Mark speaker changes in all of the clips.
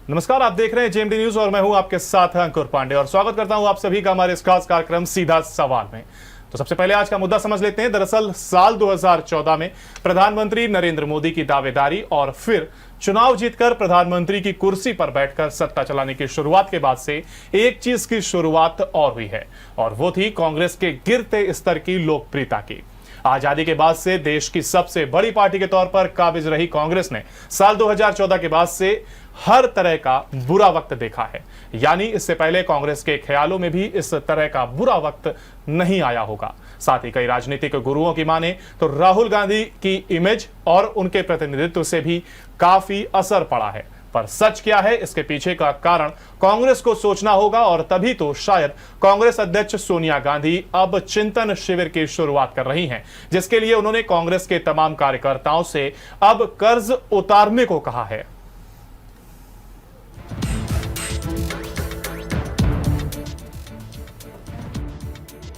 Speaker 1: नमस्कार, आप देख रहे हैं जेएमडी न्यूज और मैं हूं आपके साथ अंकुर पांडे और स्वागत करता हूं आप सभी का हमारे इस खास कार्यक्रम सीधा सवाल में। तो सबसे पहले आज का मुद्दा समझ लेते हैं। दरअसल साल 2014 में प्रधानमंत्री नरेंद्र मोदी की दावेदारी और फिर चुनाव जीतकर प्रधानमंत्री की कुर्सी पर बैठकर सत्ता चलाने की शुरुआत के बाद से एक चीज की शुरुआत और हुई है और वो थी कांग्रेस के गिरते स्तर की लोकप्रियता की। आजादी के बाद से देश की सबसे बड़ी पार्टी के तौर पर काबिज रही कांग्रेस ने साल 2014 के बाद से हर तरह का बुरा वक्त देखा है। यानी इससे पहले कांग्रेस के ख्यालों में भी इस तरह का बुरा वक्त नहीं आया होगा। साथ ही कई राजनीतिक गुरुओं की माने तो राहुल गांधी की इमेज और उनके प्रतिनिधित्व से भी काफी असर पड़ा है। पर सच क्या है, इसके पीछे का कारण कांग्रेस को सोचना होगा और तभी तो शायद कांग्रेस अध्यक्ष सोनिया गांधी अब चिंतन शिविर की शुरुआत कर रही हैं, जिसके लिए उन्होंने कांग्रेस के तमाम कार्यकर्ताओं से अब कर्ज उतारने को कहा है।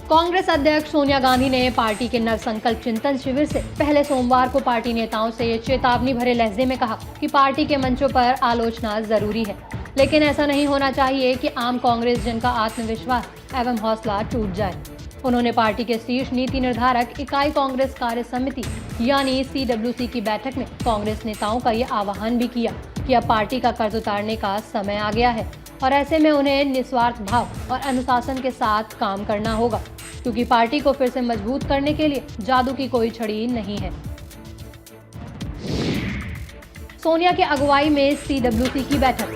Speaker 2: कांग्रेस अध्यक्ष सोनिया गांधी ने पार्टी के नवसंकल्प चिंतन शिविर से पहले सोमवार को पार्टी नेताओं से चेतावनी भरे लहजे में कहा कि पार्टी के मंचों पर आलोचना जरूरी है, लेकिन ऐसा नहीं होना चाहिए कि आम कांग्रेस जन का आत्मविश्वास एवं हौसला टूट जाए। उन्होंने पार्टी के शीर्ष नीति निर्धारक इकाई कांग्रेस कार्य समिति यानी CWC की बैठक में कांग्रेस नेताओं का ये आह्वान भी किया कि अब पार्टी का कर्ज उतारने का समय आ गया है और ऐसे में उन्हें निस्वार्थ भाव और अनुशासन के साथ काम करना होगा, क्योंकि पार्टी को फिर से मजबूत करने के लिए जादू की कोई छड़ी नहीं है। सोनिया की अगुवाई में CWC की बैठक।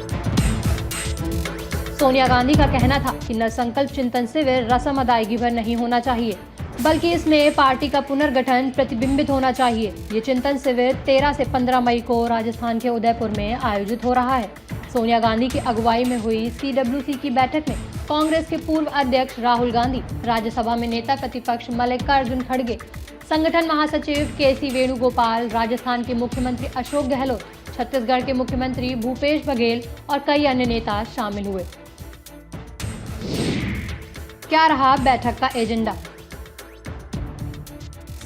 Speaker 2: सोनिया गांधी का कहना था कि नवसंकल्प चिंतन शिविर रस्म अदायगी पर नहीं होना चाहिए, बल्कि इसमें पार्टी का पुनर्गठन प्रतिबिंबित होना चाहिए। ये चिंतन शिविर 13 से 15 मई को राजस्थान के उदयपुर में आयोजित हो रहा है। सोनिया गांधी की अगुवाई में हुई CWC की बैठक में कांग्रेस के पूर्व अध्यक्ष राहुल गांधी, राज्यसभा में नेता प्रतिपक्ष मल्लिकार्जुन खड़गे, संगठन महासचिव KC वेणुगोपाल, राजस्थान के मुख्यमंत्री अशोक गहलोत, छत्तीसगढ़ के मुख्यमंत्री भूपेश बघेल और कई अन्य नेता शामिल हुए। क्या रहा बैठक का एजेंडा?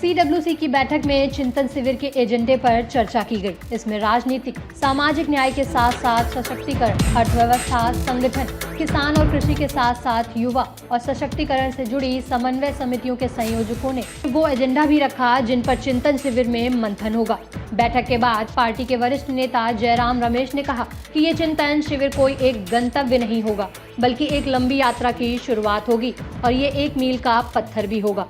Speaker 2: CWC की बैठक में चिंतन शिविर के एजेंडे पर चर्चा की गई। इसमें राजनीतिक, सामाजिक न्याय के साथ साथ सशक्तिकरण, अर्थव्यवस्था, संगठन, किसान और कृषि के साथ साथ युवा और सशक्तिकरण से जुड़ी समन्वय समितियों के संयोजकों ने वो एजेंडा भी रखा जिन पर चिंतन शिविर में मंथन होगा। बैठक के बाद पार्टी के वरिष्ठ नेता जयराम रमेश ने कहा कि ये चिंतन शिविर कोई एक गंतव्य नहीं होगा, बल्कि एक लंबी यात्रा की शुरुआत होगी और ये एक मील का पत्थर भी होगा।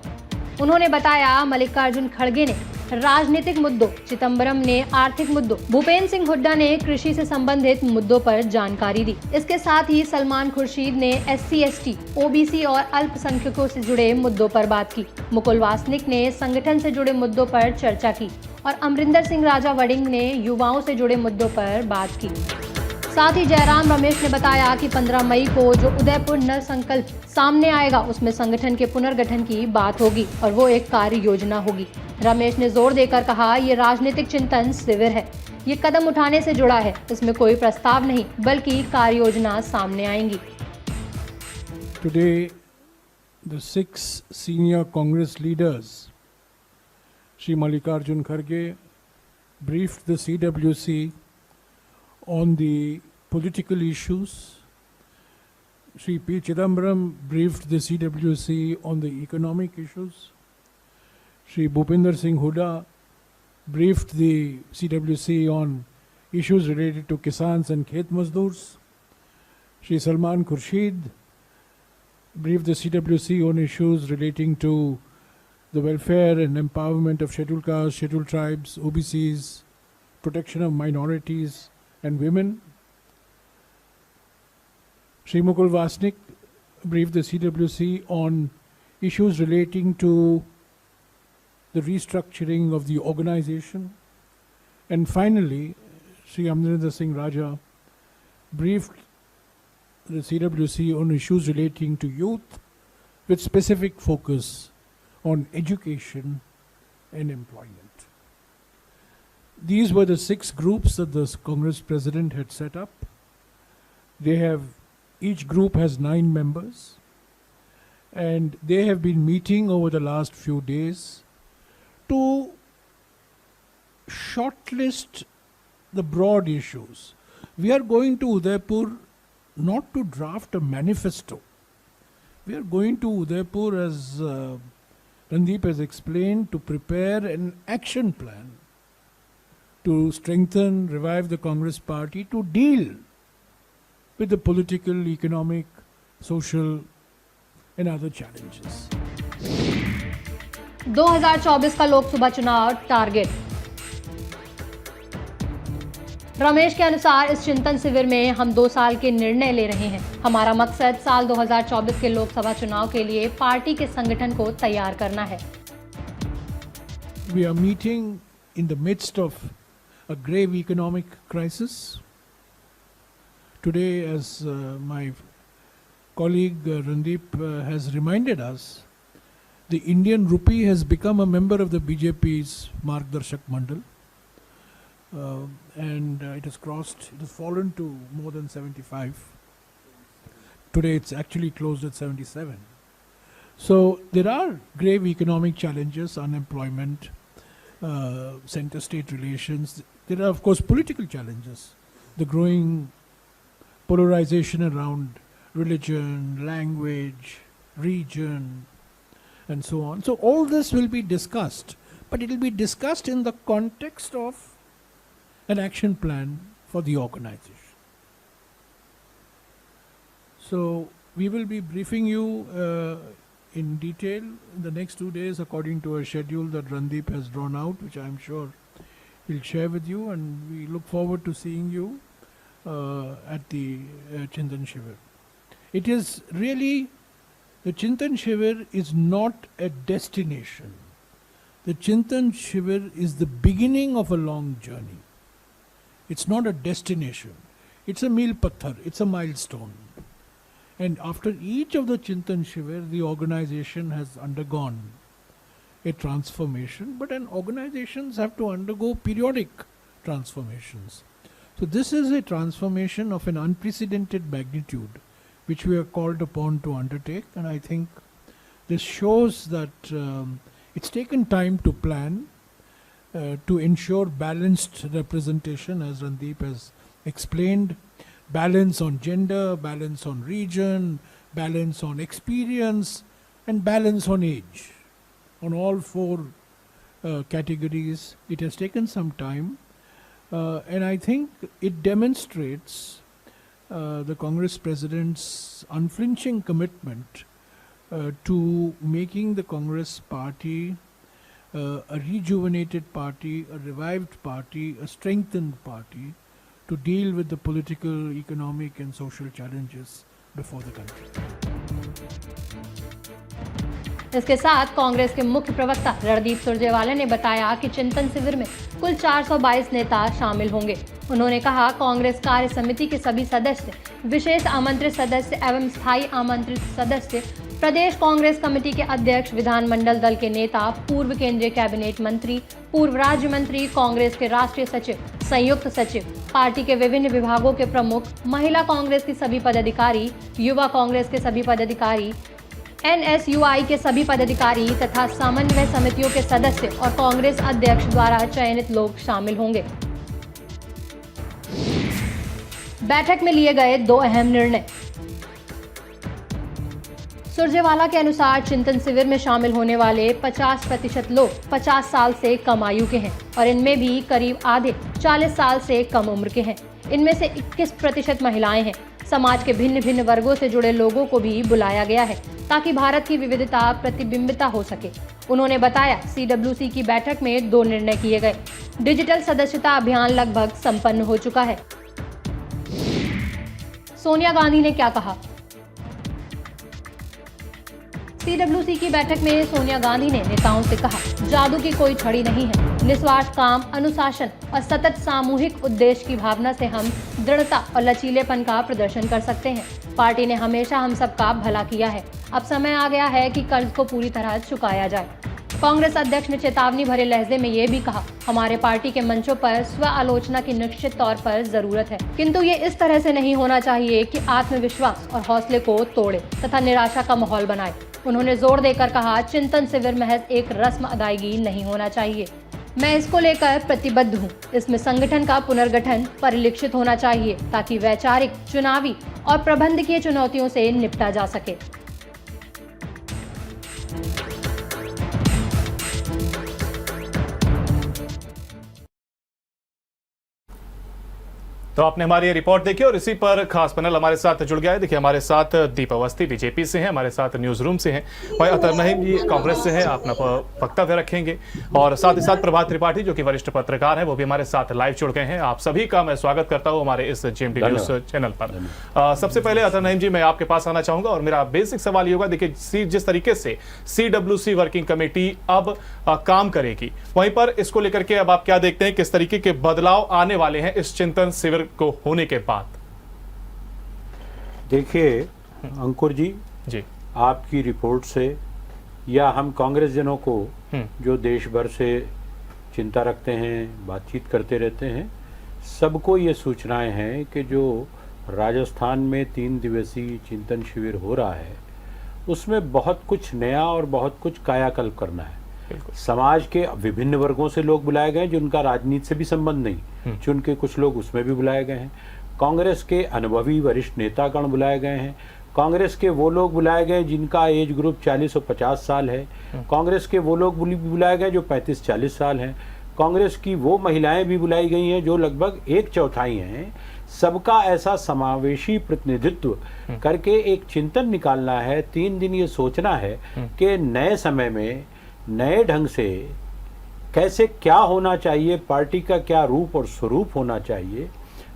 Speaker 2: उन्होंने बताया, मल्लिकार्जुन खड़गे ने राजनीतिक मुद्दों, चिदंबरम ने आर्थिक मुद्दों, भूपेंद्र सिंह हुड्डा ने कृषि से संबंधित मुद्दों पर जानकारी दी। इसके साथ ही सलमान खुर्शीद ने SC, ST, OBC और अल्पसंख्यकों से जुड़े मुद्दों पर बात की। मुकुल वासनिक ने संगठन से जुड़े मुद्दों पर चर्चा की और अमरिंदर सिंह राजा वड़िंग ने युवाओं से जुड़े मुद्दों पर बात की। साथ ही जयराम रमेश ने बताया कि 15 मई को जो उदयपुर नव संकल्प सामने आएगा उसमें संगठन के पुनर्गठन की बात होगी और वो एक कार्य योजना होगी। रमेश ने जोर देकर कहा, ये राजनीतिक चिंतन शिविर है, ये कदम उठाने से जुड़ा है, इसमें कोई प्रस्ताव नहीं बल्कि कार्य योजना सामने आएंगी।
Speaker 3: Today, the 6 senior Congress leaders, Shri Mallikarjun Kharge, briefed the CWC on the political issues. Shri P. Chidambaram briefed the CWC on the economic issues. Shri Bhupinder Singh Hooda briefed the CWC on issues related to Kisans and Khet Mazdurs. Shri Salman Khurshid briefed the CWC on issues relating to the welfare and empowerment of scheduled castes, scheduled tribes, OBCs, protection of minorities and women. Shri Mukul Vasnik briefed the CWC on issues relating to the restructuring of the organization. And finally, Shri Amrinder Singh Raja briefed the CWC on issues relating to youth with specific focus on education and employment. These were the 6 groups that the Congress President had set up. Each group has 9 members, and they have been meeting over the last few days to shortlist the broad issues We are going to Udaipur not to draft a manifesto. We are going to Udaipur, as Randeep has explained, to prepare an action plan to strengthen, revive the Congress party, to deal with the political, economic, social and other challenges.
Speaker 2: 2024 का लोकसभा चुनाव target. Ramesh के अनुसार इस चिंतन शिविर में हम 2 साल के निर्णय ले रहे हैं। हमारा मकसद साल 2024 के लोकसभा चुनाव के लिए पार्टी के संगठन को तैयार करना है।
Speaker 3: We are meeting in the midst of a grave economic crisis. Today, as my colleague Randeep has reminded us, the Indian rupee has become a member of the BJP's Margdarshak Mandal, and it has fallen to more than 75. Today it's actually closed at 77. So there are grave economic challenges, unemployment, center-state relations. There are, of course, political challenges, the growing polarization around religion, language, region, and so on. So all this will be discussed, but it will be discussed in the context of an action plan for the organization. So we will be briefing you in detail in the next 2 days according to a schedule that Randeep has drawn out, which I am sure he'll share with you, and we look forward to seeing you at the Chintan Shivir. It is really, the Chintan Shivir is not a destination. The Chintan Shivir is the beginning of a long journey. It's not a destination. It's a meel patthar, it's a milestone. And after each of the Chintan Shivir, the organization has undergone a transformation, but organizations have to undergo periodic transformations. So this is a transformation of an unprecedented magnitude, which we are called upon to undertake, and I think this shows that it's taken time to plan, to ensure balanced representation, as Randeep has explained, balance on gender, balance on region, balance on experience, and balance on age. On all 4 categories, it has taken some time, and I think it demonstrates the Congress President's unflinching commitment to making the Congress party a rejuvenated party, a revived party, a strengthened party to deal with the political, economic and social challenges before the country.
Speaker 2: इसके साथ कांग्रेस के मुख्य प्रवक्ता रणदीप सुरजेवाला ने बताया कि चिंतन शिविर में कुल 422 नेता शामिल होंगे। उन्होंने कहा, कांग्रेस कार्य समिति के सभी सदस्य, विशेष आमंत्रित सदस्य एवं स्थायी आमंत्रित सदस्य, प्रदेश कांग्रेस कमेटी के अध्यक्ष, विधानमंडल दल के नेता, पूर्व केंद्रीय कैबिनेट मंत्री, पूर्व राज्य मंत्री, कांग्रेस के राष्ट्रीय सचिव, संयुक्त सचिव, पार्टी के विभिन्न विभागों के प्रमुख, महिला कांग्रेस के सभी पदाधिकारी, युवा कांग्रेस के सभी पदाधिकारी, NSUI के सभी पदाधिकारी तथा समन्वय समितियों के सदस्य और कांग्रेस अध्यक्ष द्वारा चयनित लोग शामिल होंगे। बैठक में लिए गए 2 अहम निर्णय। सुरजेवाला के अनुसार चिंतन शिविर में शामिल होने वाले 50% लोग 50 साल से कम आयु के हैं और इनमें भी करीब आधे 40 साल से कम उम्र के हैं। इनमें से 21% महिलाएं हैं। समाज के भिन्न भिन्न वर्गों से जुड़े लोगों को भी बुलाया गया है ताकि भारत की विविधता प्रतिबिंबित हो सके। उन्होंने बताया, CWC की बैठक में 2 निर्णय किए गए। डिजिटल सदस्यता अभियान लगभग संपन्न हो चुका है। सोनिया गांधी ने क्या कहा? CWC की बैठक में सोनिया गांधी ने नेताओं से कहा, जादू की कोई छड़ी नहीं है। निस्वार्थ काम, अनुशासन और सतत सामूहिक उद्देश्य की भावना से हम दृढ़ता और लचीलेपन का प्रदर्शन कर सकते हैं। पार्टी ने हमेशा हम सबका भला किया है। अब समय आ गया है कि कर्ज को पूरी तरह चुकाया जाए। कांग्रेस अध्यक्ष ने चेतावनी भरे लहजे में ये भी कहा, हमारे पार्टी के मंचों पर स्व आलोचना की निश्चित तौर पर जरूरत है, किंतु ये इस तरह से नहीं होना चाहिए कि आत्मविश्वास और हौसले को तोड़े तथा निराशा का माहौल बनाए। उन्होंने जोर देकर कहा, चिंतन शिविर महज एक रस्म अदायगी नहीं होना चाहिए। मैं इसको लेकर प्रतिबद्ध हूँ। इसमें संगठन का पुनर्गठन परिलक्षित होना चाहिए ताकि वैचारिक, चुनावी और प्रबंधकीय चुनौतियों से निपटा जा सके।
Speaker 1: तो आपने हमारी ये रिपोर्ट देखी और इसी पर खास पैनल हमारे साथ जुड़ गया है। देखिए हमारे साथ दीप अवस्थी बीजेपी से हैं, हमारे साथ न्यूज रूम से हैं, भाई अतर नईम जी कांग्रेस से हैं, अपना वक्तव्य रखेंगे, और साथ ही साथ प्रभात त्रिपाठी जो कि वरिष्ठ पत्रकार हैं वो भी हमारे साथ लाइव जुड़ गए हैं। आप सभी का मैं स्वागत करता हूँ हमारे इस जेएमटी न्यूज चैनल पर। सबसे पहले अतर नईम जी मैं आपके पास आना चाहूंगा और मेरा बेसिक सवाल ये होगा, देखिए जिस तरीके से CWC वर्किंग कमेटी अब काम करेगी, वहीं पर इसको लेकर के अब आप क्या देखते हैं, किस तरीके के बदलाव आने वाले हैं इस चिंतन शिविर को होने के बाद?
Speaker 4: देखिए अंकुर जी, आपकी रिपोर्ट से या हम कांग्रेस जनों को जो देश भर से चिंता रखते हैं, बातचीत करते रहते हैं, सबको ये सूचनाएं हैं कि जो राजस्थान में 3 दिवसीय चिंतन शिविर हो रहा है उसमें बहुत कुछ नया और बहुत कुछ कायाकल्प करना है। समाज के विभिन्न वर्गों से लोग बुलाए गए जिनका राजनीति से भी संबंध नहीं, चुन के कुछ लोग उसमें भी बुलाए गए हैं। कांग्रेस के अनुभवी वरिष्ठ नेतागण बुलाए गए हैं। कांग्रेस के वो लोग बुलाए गए जिनका एज ग्रुप 40 और 50 साल है। कांग्रेस के वो लोग बुलाए गए जो 35-40 साल हैं। कांग्रेस की वो महिलाएं भी बुलाई गई हैं जो लगभग 1/4 हैं। सबका ऐसा समावेशी प्रतिनिधित्व करके एक चिंतन निकालना है। 3 दिन ये सोचना है कि नए समय में नए ढंग से कैसे क्या होना चाहिए, पार्टी का क्या रूप और स्वरूप होना चाहिए,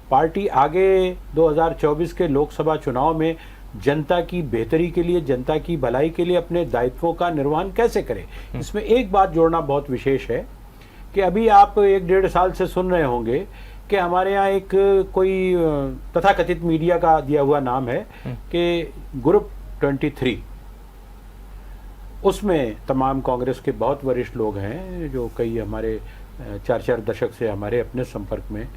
Speaker 4: पार्टी आगे 2024 के लोकसभा चुनाव में जनता की बेहतरी के लिए, जनता की भलाई के लिए अपने दायित्वों का निर्वहन कैसे करे। इसमें एक बात जोड़ना बहुत विशेष है कि अभी आप 1-1.5 साल से सुन रहे होंगे कि हमारे यहाँ एक कोई तथाकथित मीडिया का दिया हुआ नाम है कि ग्रुप 23, उसमें तमाम कांग्रेस के बहुत वरिष्ठ लोग हैं जो कई हमारे 4-4 दशक से हमारे अपने संपर्क में,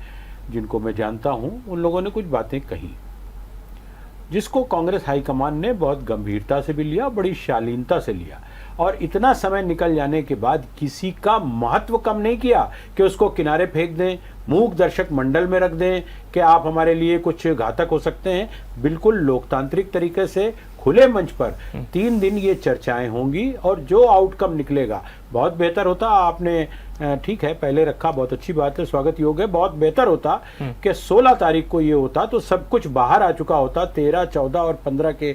Speaker 4: जिनको मैं जानता हूं, उन लोगों ने कुछ बातें कही जिसको कांग्रेस हाईकमान ने बहुत गंभीरता से भी लिया, बड़ी शालीनता से लिया, और इतना समय निकल जाने के बाद किसी का महत्व कम नहीं किया कि उसको किनारे फेंक दें, मूक दर्शक मंडल में रख दें कि आप हमारे लिए कुछ घातक हो सकते हैं। बिल्कुल लोकतांत्रिक तरीके से खुले मंच पर 3 दिन ये चर्चाएं होंगी और जो आउटकम निकलेगा बहुत बेहतर होता। आपने ठीक है पहले रखा, बहुत अच्छी बात है, स्वागत योग्य है। बहुत बेहतर होता कि 16 तारीख को ये होता तो सब कुछ बाहर आ चुका होता। 13, 14 और 15 के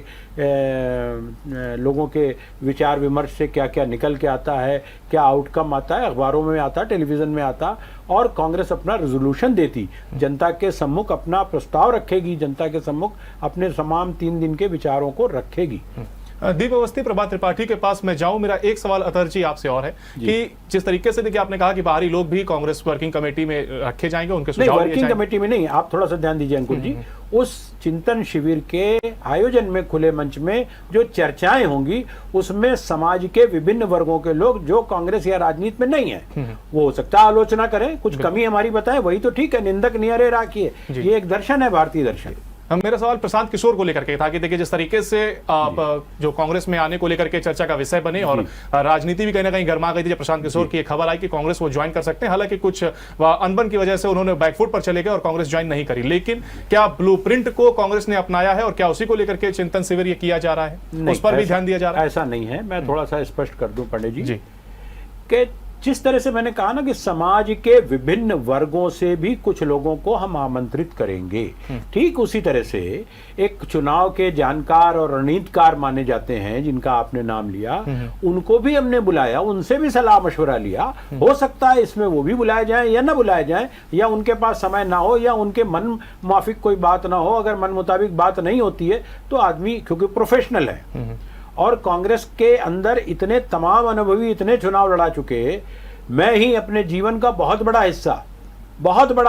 Speaker 4: लोगों के विचार विमर्श से क्या क्या निकल के आता है, क्या आउटकम आता है, अखबारों में आता, टेलीविजन में आता, और कांग्रेस अपना रेजोल्यूशन देती, जनता के सम्मुख अपना प्रस्ताव रखेगी, जनता के सम्मुख अपने तमाम 3 दिन के विचारों को रखेगी।
Speaker 1: दीप अवस्थी, प्रभात त्रिपाठी के पास मैं जाऊं, मेरा एक सवाल अतर जी आपसे और है कि जिस तरीके से देखिए आपने कहा कि बाहरी लोग भी कांग्रेस वर्किंग कमेटी में रखे जाएंगे, उनके सुझाव लिए
Speaker 4: वर्किंग कमेटी में नहीं, आप थोड़ा सा ध्यान दीजिए अंकुर जी, उस चिंतन शिविर के आयोजन में खुले मंच में जो चर्चाएं होंगी उसमें समाज के विभिन्न वर्गों के लोग जो कांग्रेस या राजनीति में नहीं है वो हो सकता है आलोचना करें, कुछ कमी हमारी बताएं, वही तो ठीक है, निंदक नियरे राखिए, ये एक दर्शन है, भारतीय दर्शन।
Speaker 1: मेरा सवाल प्रशांत किशोर को लेकर के था कि देखिए जिस तरीके से आप जो कांग्रेस में आने को लेकर के चर्चा का विषय बने और राजनीति भी कहीं ना कहीं गर्मा गई थी जब प्रशांत किशोर की एक खबर आई कि कांग्रेस वो ज्वाइन कर सकते हैं। हालांकि कुछ अनबन की वजह से उन्होंने बैकफुट पर चले गए और कांग्रेस ज्वाइन नहीं करी, लेकिन क्या ब्लूप्रिंट को कांग्रेस ने अपनाया है और क्या उसी को लेकर के चिंतन शिविर ये किया जा रहा है, उस पर भी ध्यान दिया जा रहा है?
Speaker 4: ऐसा नहीं है, मैं थोड़ा सा स्पष्ट कर दूं पंडित जी कि जिस तरह से मैंने कहा ना कि समाज के विभिन्न वर्गों से भी कुछ लोगों को हम आमंत्रित करेंगे, ठीक उसी तरह से एक चुनाव के जानकार और रणनीतिकार माने जाते हैं जिनका आपने नाम लिया, उनको भी हमने बुलाया, उनसे भी सलाह मशवरा लिया। हो सकता है इसमें वो भी बुलाए जाएं या ना बुलाए जाएं, या उनके पास समय ना हो या उनके मन माफिक कोई बात ना हो। अगर मन मुताबिक बात नहीं होती है तो आदमी, क्योंकि प्रोफेशनल है और कांग्रेस के अंदर इतने तमाम अनुभवी, इतने चुनाव लड़ा चुके, मैं ही अपने जीवन का बहुत बड़ा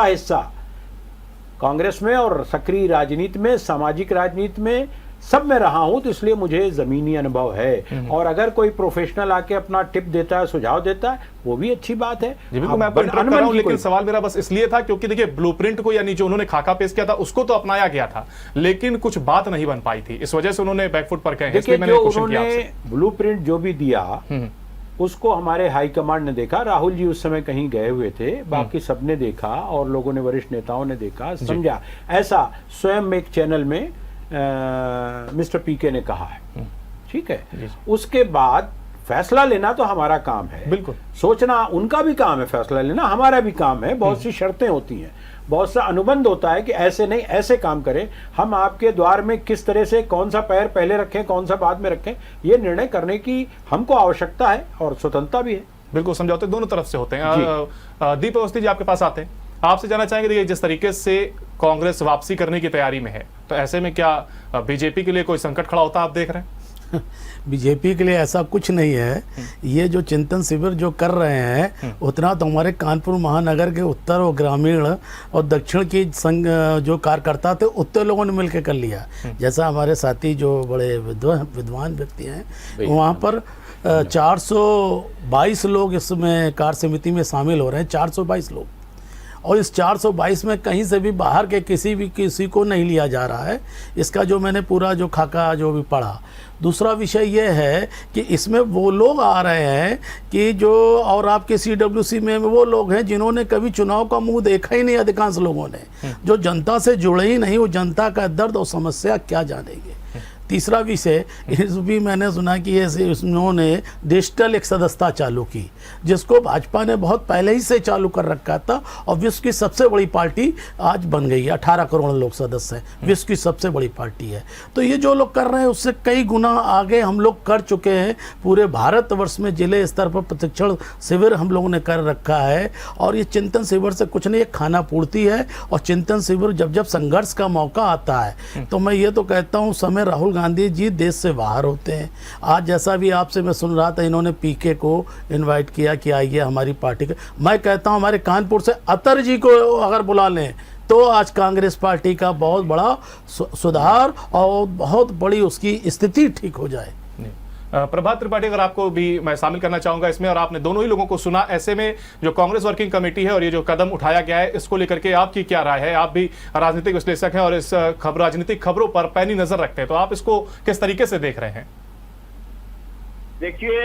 Speaker 4: हिस्सा कांग्रेस में और सक्रिय राजनीति में, सामाजिक राजनीति में, सब में रहा हूं, तो इसलिए मुझे जमीनी अनुभव है। और अगर कोई प्रोफेशनल आके अपना टिप देता है, सुझाव देता है, वो भी अच्छी बात है।
Speaker 1: मैं आपको इंटरप्ट कर रहा हूं, लेकिन सवाल मेरा बस इसलिए था क्योंकि देखिए ब्लूप्रिंट को, यानी जो उन्होंने खाका पेश किया था उसको तो अपनाया गया था, लेकिन कुछ बात नहीं बन पाई थी, इस वजह से उन्होंने बैकफुट पर कहे।
Speaker 4: देखिए जो उन्होंने ब्लूप्रिंट जो भी दिया उसको हमारे हाईकमांड ने देखा। राहुल जी उस समय कहीं गए हुए थे, बाकी सबने देखा और लोगों ने, वरिष्ठ नेताओं ने देखा, समझा। ऐसा स्वयं एक चैनल में मिस्टर पीके ने कहा है, ठीक है। उसके बाद फैसला लेना तो हमारा काम है,
Speaker 1: बिल्कुल।
Speaker 4: सोचना उनका भी काम है, फैसला लेना हमारा भी काम है। बहुत सी शर्तें होती हैं, बहुत सा अनुबंध होता है कि ऐसे नहीं, ऐसे काम करें। हम आपके द्वार में किस तरह से कौन सा पैर पहले रखें, कौन सा बाद में रखें, ये निर्णय करने की हमको आवश्यकता है और स्वतंत्रता भी है।
Speaker 1: बिल्कुल, समझौते दोनों तरफ से होते हैं। दीप अवस्थी जी आपके पास आते हैं, आपसे जानना चाहेंगे, देखिए जिस तरीके से कांग्रेस वापसी करने की तैयारी में है, तो ऐसे में क्या बीजेपी के लिए कोई संकट खड़ा होता आप देख रहे हैं?
Speaker 5: बीजेपी के लिए ऐसा कुछ नहीं है। ये जो चिंतन शिविर जो कर रहे हैं, उतना तो हमारे कानपुर महानगर के उत्तर और ग्रामीण और दक्षिण की संघ जो कार्यकर्ता थे उतने लोगों ने मिलकर कर लिया। जैसा हमारे साथी जो बड़े विद्वान व्यक्ति हैं, वहाँ पर 422 लोग इसमें कार्य समिति में शामिल हो रहे हैं, 422 लोग। और इस 422 में कहीं से भी बाहर के किसी को नहीं लिया जा रहा है। इसका जो मैंने पूरा जो खाका जो भी पढ़ा। दूसरा विषय ये है कि इसमें वो लोग आ रहे हैं कि जो, और आपके CWC में वो लोग हैं जिन्होंने कभी चुनाव का मुंह देखा ही नहीं, अधिकांश लोगों ने, जो जनता से जुड़े ही नहीं, वो जनता का दर्द और समस्या क्या जानेंगे। तीसरा विषय इस भी मैंने सुना कि उन्होंने डिजिटल एक सदस्यता चालू की, जिसको भाजपा ने बहुत पहले ही से चालू कर रखा था, और विश्व की सबसे बड़ी पार्टी आज बन गई है। 18 करोड़ लोग सदस्य हैं, विश्व की सबसे बड़ी पार्टी है। तो ये जो लोग कर रहे हैं उससे कई गुना आगे हम लोग कर चुके हैं। पूरे भारतवर्ष में जिले स्तर पर प्रशिक्षण शिविर हम लोगों ने कर रखा है। और ये चिंतन शिविर से कुछ नहीं, खाना पूर्ति है। और चिंतन शिविर जब जब संघर्ष का मौका आता है, तो मैं ये तो कहता हूँ, समय राहुल गांधी जी देश से बाहर होते हैं। आज जैसा भी आपसे मैं सुन रहा था, इन्होंने पीके को इनवाइट किया कि आइए हमारी पार्टी के। मैं कहता हूं हमारे कानपुर से अतर जी को अगर बुला लें तो आज कांग्रेस पार्टी का बहुत बड़ा सुधार और बहुत बड़ी उसकी स्थिति ठीक हो जाए।
Speaker 1: प्रभात त्रिपाठी, अगर आपको भी मैं शामिल करना चाहूंगा इसमें, और आपने दोनों ही लोगों को सुना, ऐसे में जो कांग्रेस वर्किंग कमेटी है और ये जो कदम उठाया गया है, इसको लेकर के आपकी क्या राय है? आप भी राजनीतिक विश्लेषक हैं और इस राजनीतिक खबरों पर पैनी नजर रखते हैं, तो आप इसको किस तरीके से देख रहे हैं?
Speaker 6: देखिए,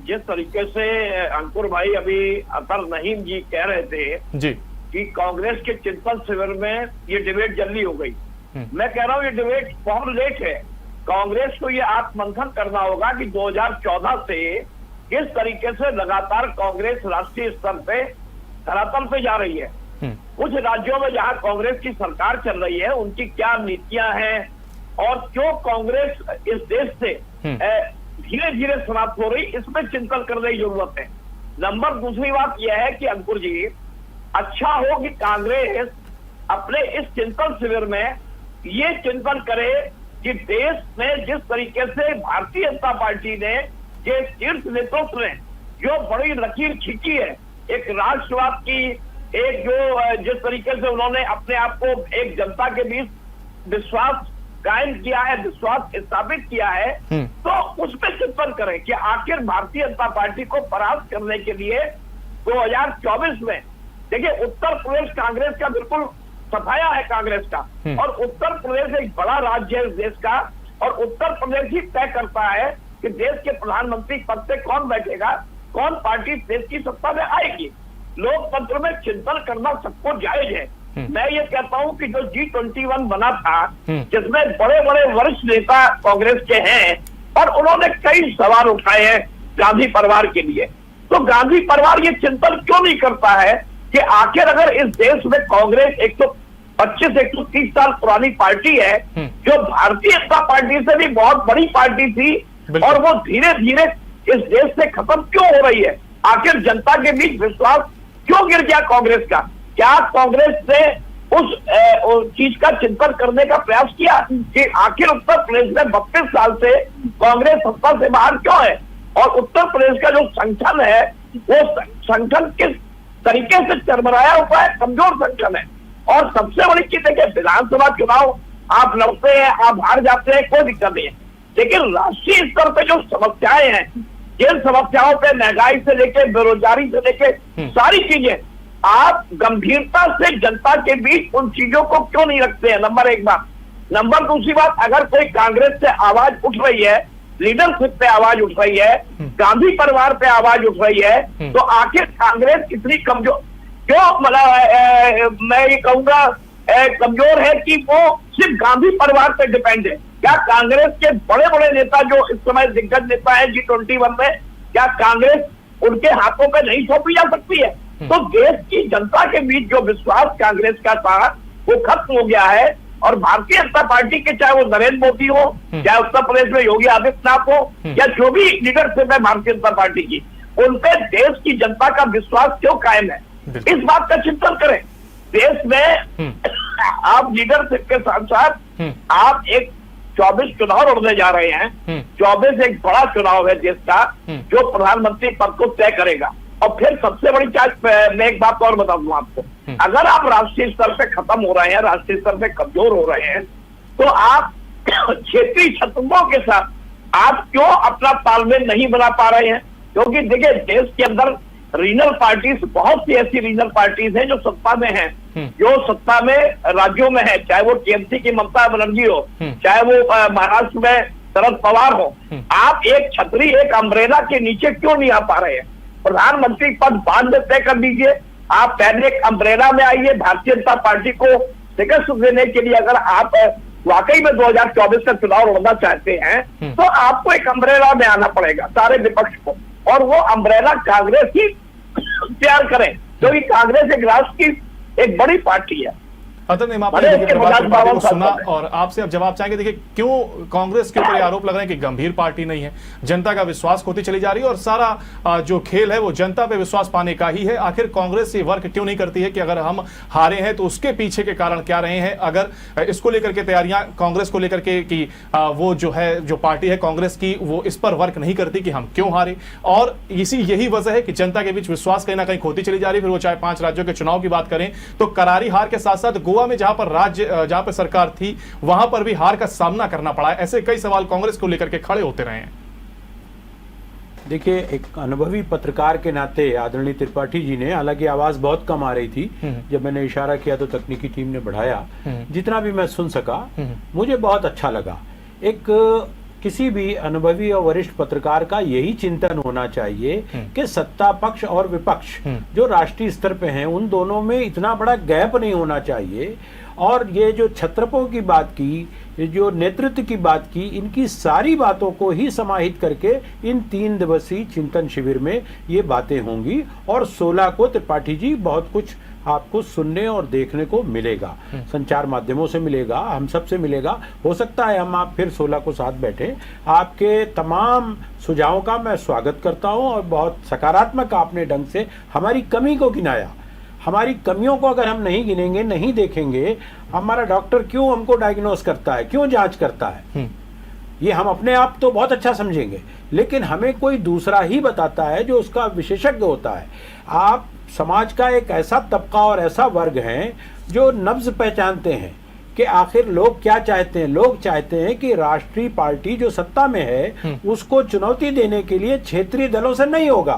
Speaker 6: जिस तरीके से अंकुर भाई अभी अतर नहीम जी कह रहे थे
Speaker 1: जी
Speaker 6: कि कांग्रेस के चिंतन शिविर में ये डिबेट जल्दी हो गई, मैं कह रहा हूँ ये डिबेट बहुत लेट है। कांग्रेस को ये आत्ममंथन करना होगा कि 2014 से किस तरीके से लगातार कांग्रेस राष्ट्रीय स्तर पे धरातल पे जा रही है। कुछ राज्यों में जहां कांग्रेस की सरकार चल रही है, उनकी क्या नीतियां हैं और क्यों कांग्रेस इस देश से धीरे धीरे समाप्त हो रही, इसमें चिंतन करने की जरूरत है। नंबर दूसरी बात यह है कि अंकुर जी, अच्छा हो कि कांग्रेस अपने इस चिंतन शिविर में ये चिंतन करे कि देश में जिस तरीके से भारतीय जनता पार्टी ने, ये शीर्ष नेतृत्व ने जो बड़ी लकीर खींची है, एक राष्ट्रवाद की, एक जो जिस तरीके से उन्होंने अपने आप को एक जनता के बीच विश्वास कायम किया है, विश्वास स्थापित किया है, तो उसमें चिंतन करें कि आखिर भारतीय जनता पार्टी को परास्त करने के लिए 2024 में, देखिए उत्तर प्रदेश कांग्रेस का बिल्कुल सफाया है कांग्रेस का, और उत्तर प्रदेश एक बड़ा राज्य है इस देश का, और उत्तर प्रदेश ही तय करता है कि देश के प्रधानमंत्री पद पे कौन बैठेगा, कौन पार्टी देश की सत्ता में आएगी। लोकतंत्र में चिंतन करना सबको जायज है। मैं ये कहता हूं कि जो G21 बना था, जिसमें बड़े बड़े वरिष्ठ नेता कांग्रेस के हैं, और उन्होंने कई सवाल उठाए हैं गांधी परिवार के लिए, तो गांधी परिवार ये चिंतन क्यों नहीं करता है कि आखिर अगर इस देश में कांग्रेस 125-130 साल पुरानी पार्टी है, जो भारतीय जनता पार्टी से भी बहुत बड़ी पार्टी थी, और वो धीरे धीरे इस देश से खत्म क्यों हो रही है, आखिर जनता के बीच विश्वास क्यों गिर गया कांग्रेस का? क्या कांग्रेस ने उस चीज का चिंतन करने का प्रयास किया कि आखिर उत्तर प्रदेश में 32 साल से कांग्रेस सत्ता से बाहर क्यों है, और उत्तर प्रदेश का जो संगठन है, वो संगठन किस तरीके से चरमराया हुआ है, कमजोर संगठन है। और सबसे बड़ी चीज है कि विधानसभा चुनाव आप लड़ते हैं, आप हार जाते हैं, कोई दिक्कत नहीं है, लेकिन राष्ट्रीय स्तर पे जो समस्याएं हैं, जिन समस्याओं पे महंगाई से लेके बेरोजगारी से लेके सारी चीजें, आप गंभीरता से जनता के बीच उन चीजों को क्यों नहीं रखते हैं? नंबर एक बात। नंबर दूसरी बात, अगर कोई कांग्रेस से आवाज उठ रही है लीडरशिप पे आवाज उठ रही है, गांधी परिवार पे आवाज उठ रही है, तो आखिर कांग्रेस कितनी कमजोर, क्यों मतलब मैं ये कहूंगा कमजोर है कि वो सिर्फ गांधी परिवार पे डिपेंड है? क्या कांग्रेस के बड़े बड़े नेता जो इस समय दिग्गज नेता है G21 में, क्या कांग्रेस उनके हाथों पे नहीं सौंपी जा सकती है? तो देश की जनता के बीच जो विश्वास कांग्रेस का था वो खत्म हो गया है। और भारतीय जनता पार्टी के, चाहे वो नरेंद्र मोदी हो, चाहे उत्तर प्रदेश में योगी आदित्यनाथ हो, या जो भी लीडरशिप है भारतीय जनता पार्टी की, उन पे देश की जनता का विश्वास क्यों कायम है? इस बात का चिंतन करें। देश में आप लीडरशिप के साथ साथ आप एक 24 चुनाव लड़ने जा रहे हैं। 24 एक बड़ा चुनाव है देश का, जो प्रधानमंत्री पद को तय करेगा। और फिर सबसे बड़ी चार्ज, मैं एक बात और बता दूं आपको, अगर आप राष्ट्रीय स्तर पे खत्म हो रहे हैं, राष्ट्रीय स्तर पे कमजोर हो रहे हैं, तो आप क्षेत्रीय छत्रों के साथ आप क्यों अपना तालमेल नहीं बना पा रहे हैं? क्योंकि देखिए, देश के अंदर रीजनल पार्टीज, बहुत सी ऐसी रीजनल पार्टीज हैं जो सत्ता में हैं, जो सत्ता में राज्यों में है, चाहे वो टीएमसी की ममता बनर्जी हो, चाहे वो महाराष्ट्र में शरद पवार हो। आप एक छतरी, एक अम्ब्रेला के नीचे क्यों नहीं आ पा रहे हैं? प्रधानमंत्री पद बाद में तय कर दीजिए, आप पहले एक अम्ब्रेला में आइए। भारतीय जनता पार्टी को शिकस्त देने के लिए अगर आप वाकई में 2024 का चुनाव लड़ना चाहते हैं, तो आपको एक अम्ब्रेला में आना पड़ेगा सारे विपक्ष को, और वो अम्ब्रेला कांग्रेस ही तैयार करें, क्योंकि कांग्रेस एक राष्ट्र की एक बड़ी पार्टी है।
Speaker 1: अतः आपने देखिए प्रभात त्रिपाठी को सुना और आपसे अब जवाब चाहेंगे। देखिए, क्यों कांग्रेस के ऊपर आरोप लग रहे हैं कि गंभीर पार्टी नहीं है, जनता का विश्वास खोती चली जा रही है और सारा जो खेल है वो जनता पे विश्वास पाने का ही है। आखिर कांग्रेस ये वर्क क्यों नहीं करती है कि अगर हम हारे हैं तो उसके पीछे के कारण क्या रहे हैं? अगर इसको लेकर के तैयारियां कांग्रेस को लेकर के कि वो जो है, जो पार्टी है कांग्रेस की, वो इस पर वर्क नहीं करती कि हम क्यों हारे, और यही वजह है कि जनता के बीच विश्वास कहीं ना कहीं खोती चली जा रही है। फिर वो चाहे 5 राज्यों के चुनाव की बात करें तो करारी हार के साथ साथ गोवा में जहां पर सरकार थी वहां पर भी हार का सामना करना पड़ा है। ऐसे कई सवाल कांग्रेस को लेकर के खड़े होते रहे हैं।
Speaker 4: देखिए, एक अनुभवी पत्रकार के नाते आदरणीय त्रिपाठी जी ने, हालांकि आवाज बहुत कम आ रही थी, जब मैंने इशारा किया तो तकनीकी टीम ने बढ़ाया, जितना भी मैं सुन सका मुझे बहुत अच्छा लगा। एक किसी भी अनुभवी और वरिष्ठ पत्रकार का यही चिंतन होना चाहिए कि सत्ता पक्ष और विपक्ष जो राष्ट्रीय स्तर पे हैं, उन दोनों में इतना बड़ा गैप नहीं होना चाहिए। और ये जो छत्रपों की बात की, ये जो नेतृत्व की बात की, इनकी सारी बातों को ही समाहित करके इन 3 दिवसीय चिंतन शिविर में ये बातें होंगी। और 16 को त्रिपाठी जी बहुत कुछ आपको सुनने और देखने को मिलेगा, संचार माध्यमों से मिलेगा, हम सब से मिलेगा। हो सकता है हम आप फिर 16 को साथ बैठे। आपके तमाम सुझावों का मैं स्वागत करता हूं और बहुत सकारात्मक आपने ढंग से हमारी कमी को गिनाया। हमारी कमियों को अगर हम नहीं गिनेंगे, नहीं देखेंगे, हमारा डॉक्टर क्यों हमको डायग्नोस करता है, क्यों जांच करता है, ये हम अपने आप तो बहुत अच्छा समझेंगे, लेकिन हमें कोई दूसरा ही बताता है जो उसका विशेषज्ञ होता है। आप समाज का एक ऐसा तबका और ऐसा वर्ग है जो नब्ज पहचानते हैं कि आखिर लोग क्या चाहते हैं। लोग चाहते हैं कि राष्ट्रीय पार्टी जो सत्ता में है उसको चुनौती देने के लिए क्षेत्रीय दलों से नहीं होगा,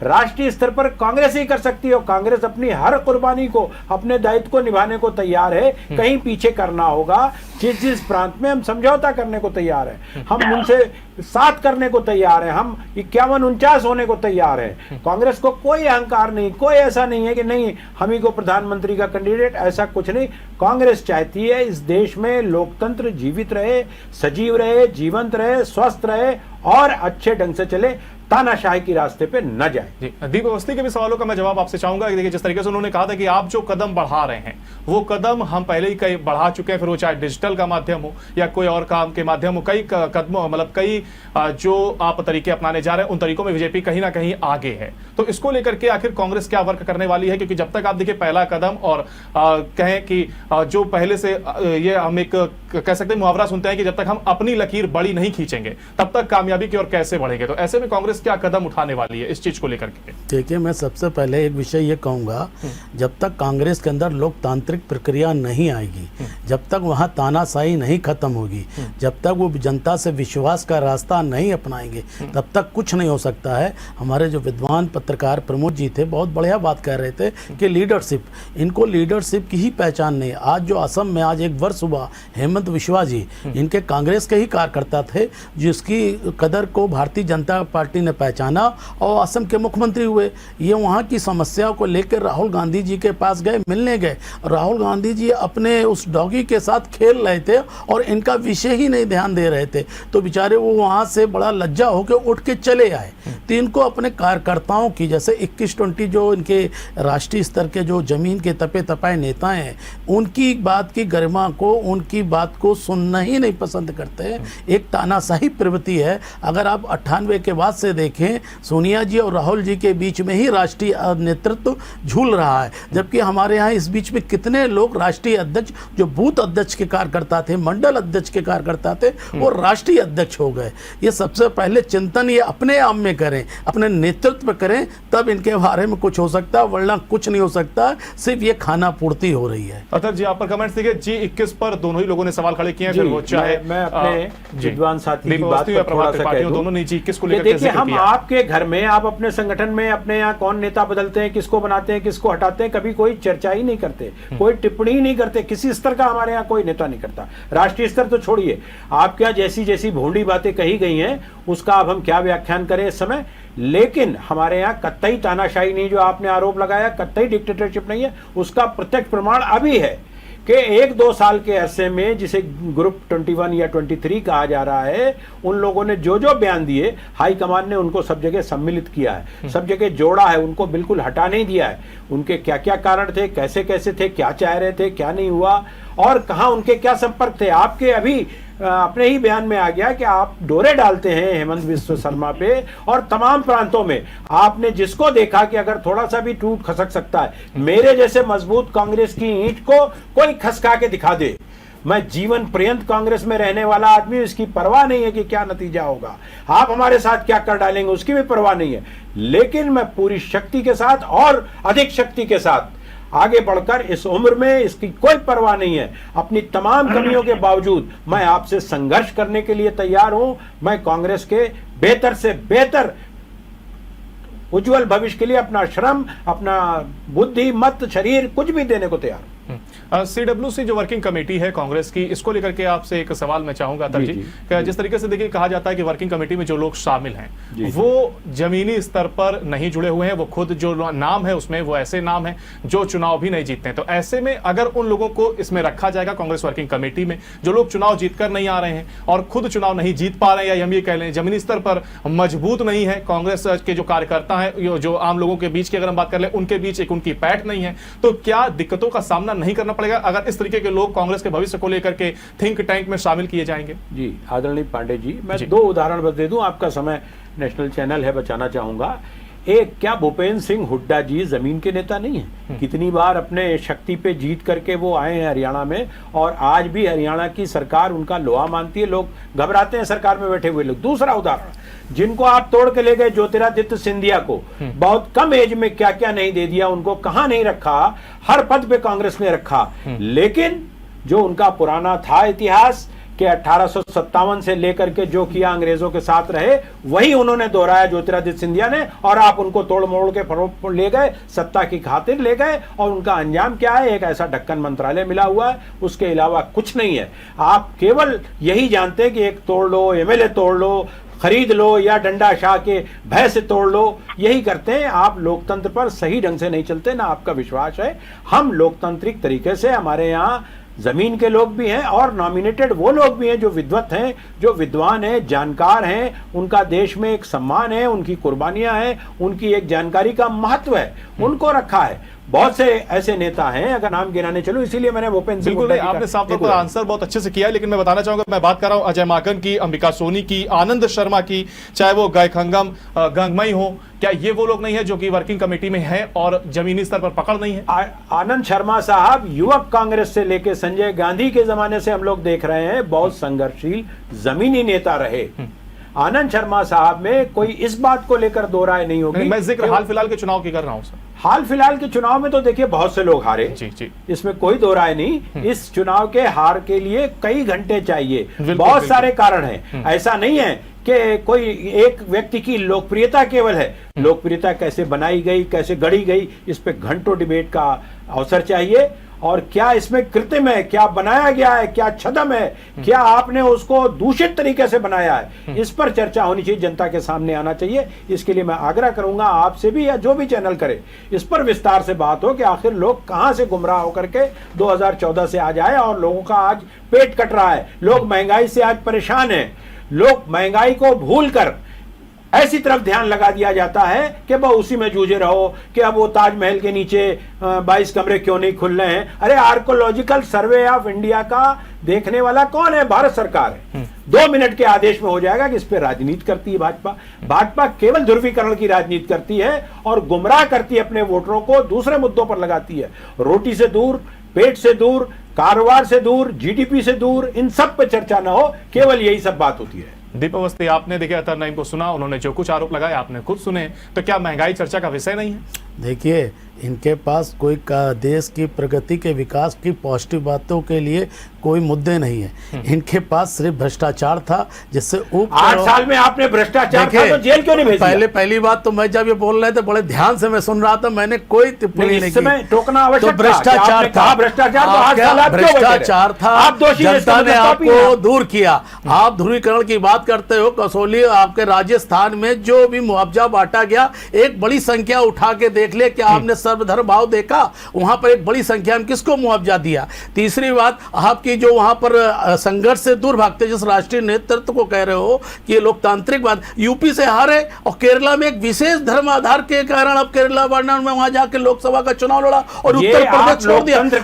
Speaker 4: राष्ट्रीय स्तर पर कांग्रेस ही कर सकती है। कांग्रेस अपनी हर कुर्बानी को, अपने दायित्व को निभाने को तैयार है। कहीं पीछे करना होगा, जिस प्रांत में हम समझौता करने को तैयार है, हम उनसे साथ करने को तैयार है, हम 51-49 होने को तैयार है। कांग्रेस को कोई अहंकार नहीं, कोई ऐसा नहीं है कि नहीं हम ही को प्रधानमंत्री का कैंडिडेट, ऐसा कुछ नहीं। कांग्रेस चाहती है इस देश में लोकतंत्र जीवित रहे, सजीव रहे, जीवंत रहे, स्वस्थ रहे और अच्छे ढंग से चले, तानाशाही के रास्ते पे न जाए।
Speaker 1: जी, दीप अवस्थी के भी सवालों का मैं जवाब आपसे चाहूंगा। देखिए, जिस तरीके से उन्होंने कहा था कि आप जो कदम बढ़ा रहे हैं वो कदम हम पहले ही कई बढ़ा चुके हैं, फिर वो चाहे डिजिटल का माध्यम हो या कोई और काम के माध्यम हो, कई कदमों मतलब कई जो आप तरीके अपनाने जा रहे हैं उन तरीकों में बीजेपी कहीं ना कहीं आगे है। तो इसको लेकर के आखिर कांग्रेस क्या वर्क करने वाली है? क्योंकि जब तक आप देखिए पहला कदम और कहें कि जो पहले से ये हम एक कह सकते हैं मुहावरा सुनते हैं कि जब तक हम अपनी लकीर बड़ी नहीं खींचेंगे तब तक कामयाबी की ओर कैसे बढ़ेंगे। तो ऐसे में कांग्रेस कांग्रेस क्या कदम उठाने वाली है इस चीज को लेकर के?
Speaker 5: देखिए, मैं सबसे पहले एक विषय ये कहूँगा, जब तक कांग्रेस के अंदर लोकतांत्रिक प्रक्रिया नहीं आएगी, जब तक वहाँ तानाशाही नहीं खत्म होगी, जब तक वो जनता से विश्वास का रास्ता नहीं अपनाएंगे, तब तक कुछ नहीं हो सकता है। हमारे जो विद्वान पत्रकार प्रमोद जी थे, बहुत बढ़िया बात कह रहे थे कि लीडरशिप, इनको लीडरशिप की ही पहचान नहीं। आज जो असम में आज 1 वर्ष हुआ, हेमंत विश्वा जी इनके कांग्रेस के ही कार्यकर्ता थे, जिसकी कदर को भारतीय जनता पार्टी ने पहचाना और असम के मुख्यमंत्री हुए। ये वहाँ की समस्याओं को लेकर राहुल गांधी जी के पास गए, मिलने गए। राहुल गांधी जी अपने उस डॉगी के साथ खेल रहे थे और इनका विषय ही नहीं ध्यान दे रहे थे, तो बेचारे वो वहाँ से बड़ा लज्जा होकर उठ के चले आए। तो इनको अपने कार्यकर्ताओं की, जैसे 21-20 जो इनके राष्ट्रीय स्तर के जो जमीन के तपे तपाए नेता हैं, उनकी बात की गरिमा को, उनकी बात को सुनना ही नहीं पसंद करते। एक तानाशाही प्रवृत्ति है। अगर आप 98 के बाद से देखें, सोनिया जी और राहुल जी के बीच में ही राष्ट्रीय नेतृत्व झूल रहा है, जबकि हमारे यहाँ इस बीच में कितने लोग राष्ट्रीय अध्यक्ष, जो बूथ अध्यक्ष के कार्यकर्ता थे, मंडल अध्यक्ष के कार्यकर्ता थे, वो राष्ट्रीय अध्यक्ष हो गए। ये सबसे पहले चिंतन ये अपने आप में करें, अपने नेतृत्व करें, तब इनके बारे में कुछ हो सकता है, वरना कुछ नहीं हो सकता। सिर्फ ये खाना पूर्ति हो रही है।
Speaker 1: अतर जी, आप पर कमेंट्स देखिए, G21 पर दोनों ही लोगों ने सवाल खड़े किए हैं, फिर वो चाहे
Speaker 4: मैं अपने विद्वान साथी की बात पर थोड़ा सा कह दूं।
Speaker 1: दोनों ने G21 को लेकर
Speaker 4: देखिए, हम आपके घर में, आप अपने संगठन में, अपने यहाँ कौन नेता बदलते हैं, किसको बनाते हैं, किसको हटाते हैं, कभी कोई चर्चा ही नहीं करते, कोई टिप्पणी ही नहीं करते। किसी स्तर का हमारे यहाँ कोई नेता नहीं करता। राष्ट्रीय स्तर तो छोड़िए, आपके यहाँ जैसी जैसी भोंडी बातें कही गई हैं, उसका अब हम क्या व्याख्यान करें इस समय। लेकिन हमारे यहाँ कतई तानाशाही नहीं, जो आपने आरोप लगाया, कतई डिक्टेटरशिप नहीं है। उसका प्रत्यक्ष प्रमाण अभी है कि 1-2 साल के अरसे में, जिसे ग्रुप 21 या 23 कहा जा रहा है, उन लोगों ने जो जो बयान दिए, हाईकमान ने उनको सब जगह सम्मिलित किया है, सब जगह जोड़ा है, उनको बिल्कुल हटा नहीं दिया है। उनके क्या क्या कारण थे, कैसे कैसे थे, क्या चाह रहे थे, क्या नहीं हुआ, और कहाँ उनके क्या संपर्क थे। आपके अभी अपने ही बयान में आ गया कि आप डोरे डालते हैं हेमंत विश्व शर्मा पे, और तमाम प्रांतों में आपने जिसको देखा कि अगर थोड़ा सा भी टूट खसक सकता है, मेरे जैसे मजबूत कांग्रेस की ईंट को कोई खसका के दिखा दे। मैं जीवन पर्यंत कांग्रेस में रहने वाला आदमी, इसकी परवाह नहीं है कि क्या नतीजा होगा, आप हमारे साथ क्या कर डालेंगे, उसकी भी परवाह नहीं है। लेकिन मैं पूरी शक्ति के साथ और अधिक शक्ति के साथ आगे बढ़कर, इस उम्र में इसकी कोई परवाह नहीं है, अपनी तमाम कमियों के बावजूद मैं आपसे संघर्ष करने के लिए तैयार हूं। मैं कांग्रेस के बेहतर से बेहतर उज्जवल भविष्य के लिए अपना श्रम, अपना बुद्धि, मत, शरीर, कुछ भी देने को तैयार हूं।
Speaker 1: CWC जो वर्किंग कमेटी है कांग्रेस की, इसको लेकर के आपसे एक सवाल मैं चाहूंगा अतर जी। जिस तरीके से देखिए, कहा जाता है कि वर्किंग कमेटी में जो लोग शामिल हैं वो जमीनी स्तर पर नहीं जुड़े हुए हैं, वो खुद जो नाम है उसमें वो ऐसे नाम है जो चुनाव भी नहीं जीतते हैं। तो ऐसे में अगर उन लोगों को इसमें रखा जाएगा कांग्रेस वर्किंग कमेटी में, जो लोग चुनाव जीतकर नहीं आ रहे हैं और खुद चुनाव नहीं जीत पा रहे हैं, या हम ये कह लें जमीनी स्तर पर मजबूत नहीं है, कांग्रेस के जो कार्यकर्ता हैं, जो आम लोगों के बीच की अगर हम बात कर ले, उनके बीच एक उनकी पैठ नहीं है, तो क्या दिक्कतों का सामना नहीं करना पड़ेगा अगर इस तरीके के लोग कांग्रेस के भविष्य को लेकर के थिंक टैंक में शामिल किए जाएंगे?
Speaker 4: जी आदरणीय पांडे जी, मैं 2 उदाहरण बस दे दूं, आपका समय नेशनल चैनल है, बचाना चाहूंगा। एक, क्या भूपेंद्र सिंह हुड्डा जी जमीन के नेता नहीं है? कितनी बार अपने शक्ति पे जीत करके वो आए हैं हरियाणा में, और आज भी हरियाणा की सरकार उनका लोहा मानती है, लोग घबराते हैं सरकार में बैठे हुए लोग। दूसरा उदाहरण, जिनको आप तोड़ के ले गए, ज्योतिरादित्य सिंधिया को बहुत कम एज में क्या क्या नहीं दे दिया, उनको कहां नहीं रखा, हर पद पे कांग्रेस ने रखा। लेकिन जो उनका पुराना था इतिहास कि 1857 से लेकर के जो किया अंग्रेजों के साथ रहे, वही उन्होंने दोहराया ज्योतिरादित्य सिंधिया ने, और आप उनको तोड़ मोड़ के फरोख ले गए, सत्ता की खातिर ले गए, और उनका अंजाम क्या है? एक ऐसा ढक्कन मंत्रालय मिला हुआ है, उसके अलावा कुछ नहीं है। आप केवल यही जानते हैं कि एक तोड़ लो, एमएलए तोड़ लो, खरीद लो, या डंडा शाह के भय से तोड़ लो, यही करते हैं। आप लोकतंत्र पर सही ढंग से नहीं चलते, ना आपका विश्वास है। हम लोकतांत्रिक तरीके से, हमारे यहाँ जमीन के लोग भी हैं और नॉमिनेटेड वो लोग भी हैं जो विद्वत हैं, जो विद्वान हैं, जानकार हैं, उनका देश में एक सम्मान है, उनकी कुर्बानियां हैं, उनकी एक जानकारी का महत्व है, उनको रखा है। बहुत से ऐसे नेता हैं, अगर नाम गिनाने चलो, इसीलिए मैंने भूपेंद्र सिंह
Speaker 1: बिल्कुल आपने साफ तौर पर आंसर बहुत अच्छे से किया, लेकिन मैं बताना चाहूंगा, मैं बात कर रहा हूं अजय माकन की, अंबिका सोनी की, आनंद शर्मा की, चाहे वो गायखंगम गंगमई हो, क्या ये वो लोग नहीं है जो कि वर्किंग कमेटी में है और जमीनी स्तर पर पकड़ नहीं है?
Speaker 4: आनंद शर्मा साहब युवक कांग्रेस से लेकर संजय गांधी के जमाने से हम लोग देख रहे हैं, बहुत संघर्षशील जमीनी नेता रहे। आनंद शर्मा साहब में कोई इस बात को लेकर दो राय नहीं होगी।
Speaker 1: मैं जिक्र हाल फिलहाल के चुनाव की कर रहा हूं सर।
Speaker 4: हाल फिलहाल के चुनाव में तो देखिए बहुत से लोग हारे,
Speaker 1: जी जी,
Speaker 4: इसमें कोई दो राय नहीं। इस चुनाव के हार के लिए कई घंटे चाहिए, बहुत सारे कारण हैं। ऐसा नहीं है कि कोई एक व्यक्ति की लोकप्रियता केवल है। लोकप्रियता कैसे बनाई गई, कैसे गढ़ी गई, इस पे घंटों डिबेट का अवसर चाहिए। और क्या इसमें कृत्रिम है, क्या बनाया गया है, क्या छदम है, क्या आपने उसको दूषित तरीके से बनाया है, इस पर चर्चा होनी चाहिए, जनता के सामने आना चाहिए। इसके लिए मैं आग्रह करूंगा आपसे भी, या जो भी चैनल करे, इस पर विस्तार से बात हो कि आखिर लोग कहां से गुमराह होकर के 2014 से आज आए और लोगों का आज पेट कट रहा है। लोग महंगाई से आज परेशान हैं। लोग महंगाई को भूलकर ऐसी तरफ ध्यान लगा दिया जाता है कि वह उसी में जूझे रहो कि अब वो ताजमहल के नीचे 22 कमरे क्यों नहीं खुल रहे हैं। अरे आर्कोलॉजिकल सर्वे ऑफ इंडिया का देखने वाला कौन है? भारत सरकार है। 2 मिनट के आदेश में हो जाएगा कि इस पे राजनीति करती है भाजपा। भाजपा केवल ध्रुवीकरण की राजनीति करती है और गुमराह करती है, अपने वोटरों को दूसरे मुद्दों पर लगाती है। रोटी से दूर, पेट से दूर, कारोबार से दूर, जीडीपी से दूर, इन सब पे चर्चा ना हो, केवल यही सब बात होती है।
Speaker 1: दीपक अवस्थी, आपने देखिए अतर नईम को सुना, उन्होंने जो कुछ आरोप लगाए आपने खुद सुने, तो क्या महंगाई चर्चा का विषय नहीं है?
Speaker 5: देखिए, इनके पास कोई देश की प्रगति के विकास की पॉजिटिव बातों के लिए कोई मुद्दे नहीं है। इनके पास सिर्फ भ्रष्टाचार था, जिससे
Speaker 4: 8 साल में आपने भ्रष्टाचार था तो जेल क्यों नहीं भेजा?
Speaker 5: पहली बात तो मैं जब ये बोल रहे थे बड़े ध्यान से मैं सुन रहा था, मैंने कोई टिप्पणी नहीं की।
Speaker 4: टोकना आवश्यक
Speaker 5: तो भ्रष्टाचार था,
Speaker 4: भ्रष्टाचार
Speaker 5: था, जनता ने आपको दूर किया। आप ध्रुवीकरण की बात करते हो, कसौली आपके राजस्थान में जो भी मुआवजा बांटा गया, एक बड़ी संख्या उठा के देख ले कि आपने सर्वधर्म भाव देखा, वहां पर एक बड़ी संख्या में किसको मुआवजा दिया। तीसरी बात, आपकी जो वहां पर संघर्ष से दूर भागते जिस राष्ट्रीय नेतृत्व को कह रहे हो कि ये लोकतांत्रिक बात, यूपी से हारे और केरला में एक विशेष धर्म आधार के कारण अब केरला वर्णन में वहां जाके लोकसभा का चुनाव लड़ा और उत्तर प्रदेश छोड़ दिया। जिस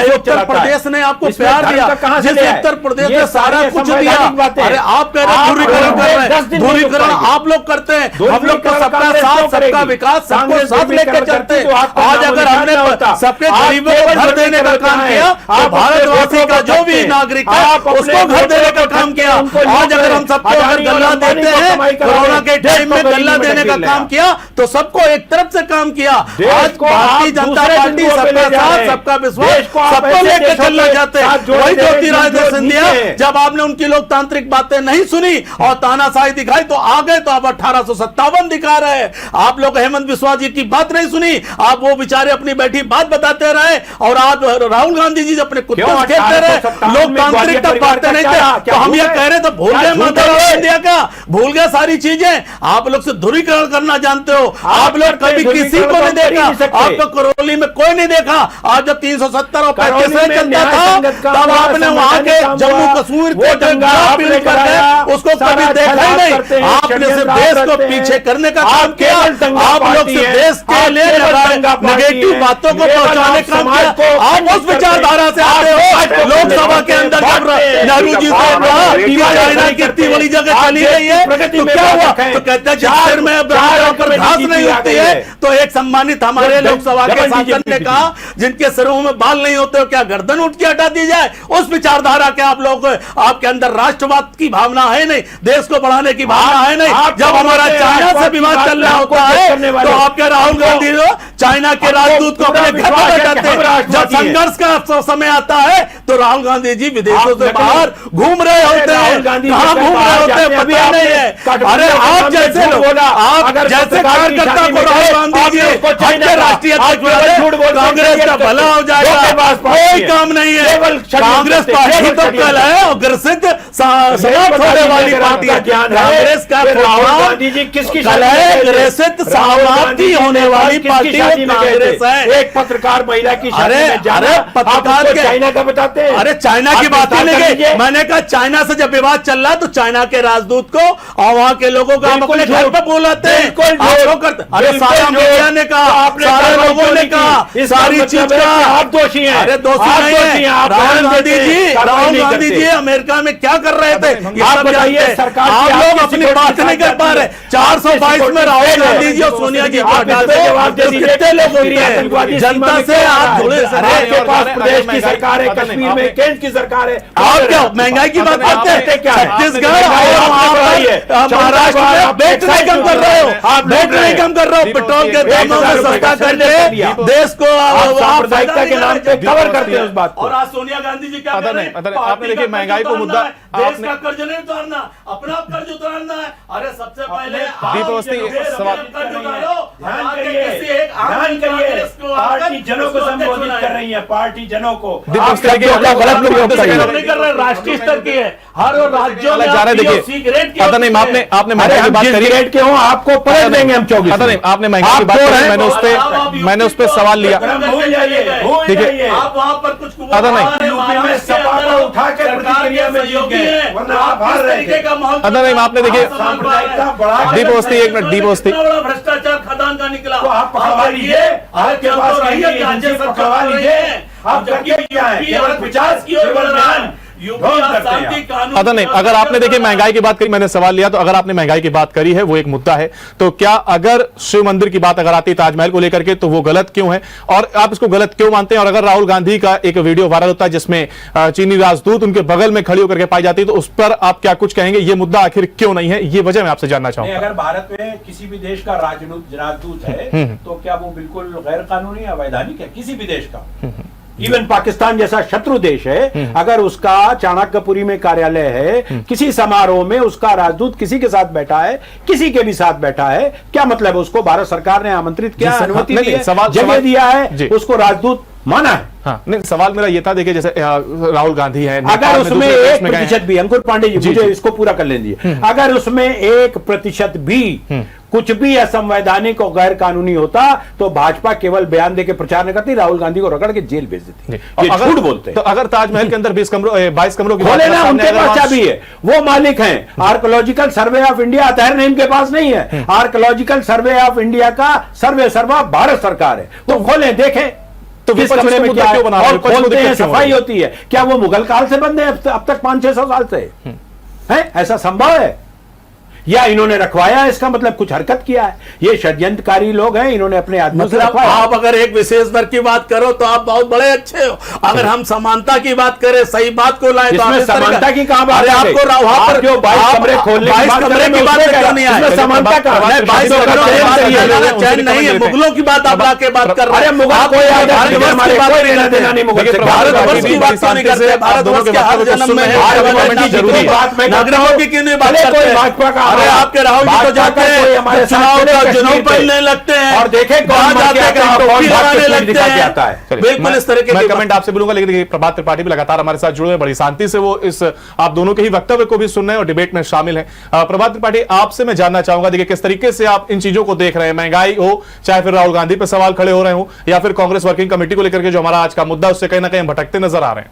Speaker 5: उत्तर प्रदेश ने आपको प्यार दिया, जिस उत्तर प्रदेश ने सारा कुछ दिया, अरे आप कह रहे ध्रुवीकरण, ध्रुवीकरण आप लोग करते हैं, हम लोग तो सबका साथ, सबका विकास, सबको साथ लेकर चलते हैं। आज अगर हमने सबके गरीबों को घर देने का काम किया तो भारतवासी का जो भी नागरिक है उसको घर देने का काम किया। आज अगर हम सबको अगर गल्ला देते हैं, कोरोना के टाइम में गल्ला देने का काम किया तो सबको एक तरफ से काम किया। आज भारतीय जनता पार्टी सबका साथ, सबका विश्वास, सबको लेकर चलना चाहते हैं। वही ज्योतिरादित्य सिंधिया, जब आपने उनकी लोकतांत्रिक बातें नहीं सुनी और तानाशाही दिखाई तो आ गए, तो आप 1857 दिखा रहे हैं। आप लोग हेमंत बिस्वा जी की बात नहीं सुनी, आप वो बेचारे अपनी बैठी बात बताते रहे और आप राहुल गांधी जी अपने कुत्ते खेलते रहे, लोकतांत्रिक तक बातें नहीं थे। तो हम ये कह रहे थे भूल गए मदर ऑफ इंडिया का, भूल गए सारी चीजें। आप लोग से ध्रुवीकरण करना जानते हो, आप लोग कभी किसी को नहीं देखा, आपको करौली में कोई नहीं देखा। आज जब 370 और 35 चलता था तब आपने वहां के जम्मू कश्मीर को उसको कभी देखा ही नहीं। आपने सिर्फ देश को पीछे करने का काम किया, आप लोग सिर्फ देश के लिए नेगेटिव बातों को पहुंचाने का काम किया। आप उस विचारधारा से आते हो। लोकसभा के अंदर जब नेहरू जी से कहा कि चाइना कितनी बड़ी जगह चली गई है तो क्या हुआ, तो कहते हैं जिस में पर घास नहीं उगती है। तो एक सम्मानित हमारे लोकसभा के सांसद ने कहा जिनके सिरों में बाल नहीं होते हो क्या गर्दन उठ के हटा दी जाए। उस विचारधारा के आप लोग, आपके अंदर राष्ट्रवाद की भावना है नहीं, देश को बढ़ाने की भावना है नहीं। जब हमारा चाइना से विवाद चल रहा होता है तो आपके राहुल गांधी चाइना के राजदूत को अपने घर पर बैठाते हैं। जब संघर्ष का समय आता है तो राहुल गांधी जी विदेशों से बाहर घूम रहे होते हैं, कहां घूम रहे होते हैं पता नहीं है। अरे आप जैसे आप जैसे कार्यकर्ता को राहुल गांधी जी राष्ट्रीय अध्यक्ष, कांग्रेस का भला हो जाएगा, कोई काम नहीं है। कांग्रेस पार्टी तो कल है और ग्रसित समाप्त होने वाली पार्टी है कांग्रेस का। राहुल गांधी जी किसकी कल है ग्रसित समाप्ति होने वाली पार्टी कांग्रेस है। एक पत्रकार महिला की, अरे पत्रकार के चाइना का बताते हैं, अरे चाइना की बात ही नहीं गई। मैंने कहा चाइना से जब विवाद चल रहा तो चाइना के राजदूत को और वहां के लोगों को अपने घर पर बुलाते हैं। अरे सारा मीडिया ने कहा, सारे लोगों ने कहा, सारी चीज का आप दोषी हैं। अरे दोषी नहीं है राहुल गांधी जी। राहुल गांधी जी अमेरिका में क्या कर रहे थे आप बताइए। आप लोग अपनी बात नहीं कर पा रहे। 422 में राहुल गांधी जी और सोनिया जी को हटा दो, कितने लोग होते हैं जनता से आप जुड़े।
Speaker 4: आपके पास प्रदेश की सरकार है, कश्मीर में केंद्र कांग्रेस की सरकार है।
Speaker 5: और क्या महंगाई की बात करते हैं क्या? छत्तीसगढ़ और महाराष्ट्र में बेचने कम कर रहे हो, आप बेचने कम कर रहे हो, पेट्रोल के दामों में सस्ता करके देश को
Speaker 4: सांप्रदायिकता के नाम पे कवर करते हैं उस बात को।
Speaker 5: और आज सोनिया गांधी जी क्या
Speaker 1: पता
Speaker 5: कर रहे
Speaker 1: नहीं,
Speaker 5: हैं?
Speaker 1: पता नहीं, आपने देखिए महंगाई को मुद्दा,
Speaker 5: देश का कर्ज नहीं उतारना, अपना कर्ज उतारना है। अरे सबसे पहले
Speaker 4: पार्टी जनों को संबोधित कर रही है, पार्टी जनों को
Speaker 1: गलत
Speaker 5: कर रहे, राष्ट्रीय स्तर की है, हर राज्यों में
Speaker 1: जा रहे। देखिए पता नहीं, आपने महंगाई की बात करी,
Speaker 4: रेट के हो आपको पलट देंगे हम 24।
Speaker 1: पता नहीं, आपने महंगाई की बात करी, मैंने उस पर सवाल लिया।
Speaker 5: देखिए आप वहां पर कुछ
Speaker 1: पता नहीं,
Speaker 4: उठा के प्रतिक्रिया में जीत गए, वरना आप हार रहे थे।
Speaker 1: पता नहीं, आपने देखिए दीप अवस्थी, एक मिनट, दीप अवस्थी,
Speaker 5: भ्रष्टाचार खदान का निकला।
Speaker 4: तो आप पकड़वा लीजिए, आपके पास पकड़वा लीजिए, आप करके क्या है, केवल 50 केवल बयान
Speaker 1: पता नहीं। अगर आपने देखिए महंगाई की बात करी, मैंने सवाल लिया, तो अगर आपने महंगाई की बात करी है, वो एक मुद्दा है, तो क्या अगर शिव मंदिर की बात अगर आती है ताजमहल को लेकर के, तो वो गलत क्यों है और आप इसको गलत क्यों मानते हैं? और अगर राहुल गांधी का एक वीडियो वायरल होता है जिसमें चीनी राजदूत उनके बगल में खड़ी होकर के पाई जाती है, तो उस पर आप क्या कुछ कहेंगे? ये मुद्दा आखिर क्यों नहीं है, ये वजह मैं आपसे जानना चाहूंगा।
Speaker 4: अगर भारत में किसी भी देश का राजदूत है तो क्या वो बिल्कुल गैर कानूनी या अवैधानिक है? किसी भी देश का, इवन पाकिस्तान जैसा शत्रु देश है, अगर उसका चाणक्यपुरी में कार्यालय है, किसी समारोह में उसका राजदूत किसी के साथ बैठा है, किसी के भी साथ बैठा है, क्या मतलब है? उसको भारत सरकार ने आमंत्रित किया, अनुमति दी है, जगह दिया है, उसको राजदूत माना है।
Speaker 1: हाँ, नहीं, सवाल मेरा ये था, देखिए जैसे राहुल गांधी है,
Speaker 4: अगर उसमें 1% भी, अंकुर पांडे जी मुझे इसको पूरा कर लेने दीजिए, अगर उसमें 1% भी कुछ भी असंवैधानिक और गैर कानूनी होता तो भाजपा केवल बयान देकर प्रचार नहीं करती, राहुल गांधी को रगड़ के जेल भेज देती। ये झूठ बोलते हैं।
Speaker 1: तो अगर ताजमहल के अंदर 22 कमरों की
Speaker 4: खोले ना, उनके पास चाबी है, वो मालिक हैं। Archaeological survey of India Athar Naeem के पास नहीं है, आर्कोलॉजिकल सर्वे ऑफ इंडिया का सर्वे सर्वा भारत सरकार है। तो खोलें, देखें
Speaker 1: तो
Speaker 4: किस कमरे में क्या है, और खोलते हैं, सफाई होती है। क्या वो मुगल काल से बंद है अब तक 500-600 साल से है? ऐसा संभव है? या इन्होंने रखवाया, इसका मतलब कुछ हरकत किया है? ये षड्यंत्रकारी लोग हैं, इन्होंने अपने आदमी से रखवाया।
Speaker 5: आप अगर एक विशेष वर्ग की बात करो तो आप बहुत बड़े अच्छे हो, अगर हम समानता की बात करें, सही बात को लाए, तो आप
Speaker 4: समानता की कहां बात?
Speaker 5: आपको वहां पर
Speaker 4: जो 22 कमरे खोलने
Speaker 5: 22 कमरे की बात क्यों नहीं आए?
Speaker 4: समानता का
Speaker 5: 22 चैन नहीं है, मुगलों की बात आप आके बात कर रहे हैं।
Speaker 4: मुगल कोई भारत देना नहीं, मुगल से
Speaker 5: भारत की बात क्यों नहीं करते? भारत के हर जन्म में नागरिकों की क्यों नहीं बात करते?
Speaker 4: भाजपा का
Speaker 5: अरे आपके राहुल जी तो जाते हैं चुनाव का जुनून पढ़ने लगते हैं
Speaker 4: और देखे
Speaker 5: लगाने लगते हैं, बिल्कुल इस तरह के।
Speaker 1: मैं कमेंट आपसे बोलूंगा, लेकिन देखिए प्रभात त्रिपाठी भी लगातार हमारे साथ जुड़े हैं, बड़ी शांति से वो इस आप दोनों के ही वक्तव्य को भी सुन रहे हैं और डिबेट में शामिल हैं। प्रभात त्रिपाठी, आपसे मैं जानना चाहूंगा, देखिए किस तरीके से आप इन चीजों को देख रहे हैं, महंगाई हो, चाहे फिर राहुल गांधी पर सवाल खड़े हो रहे हो, या फिर कांग्रेस वर्किंग कमेटी को लेकर के जो हमारा आज का मुद्दा, उससे कहीं ना कहीं भटकते नजर आ रहे हैं।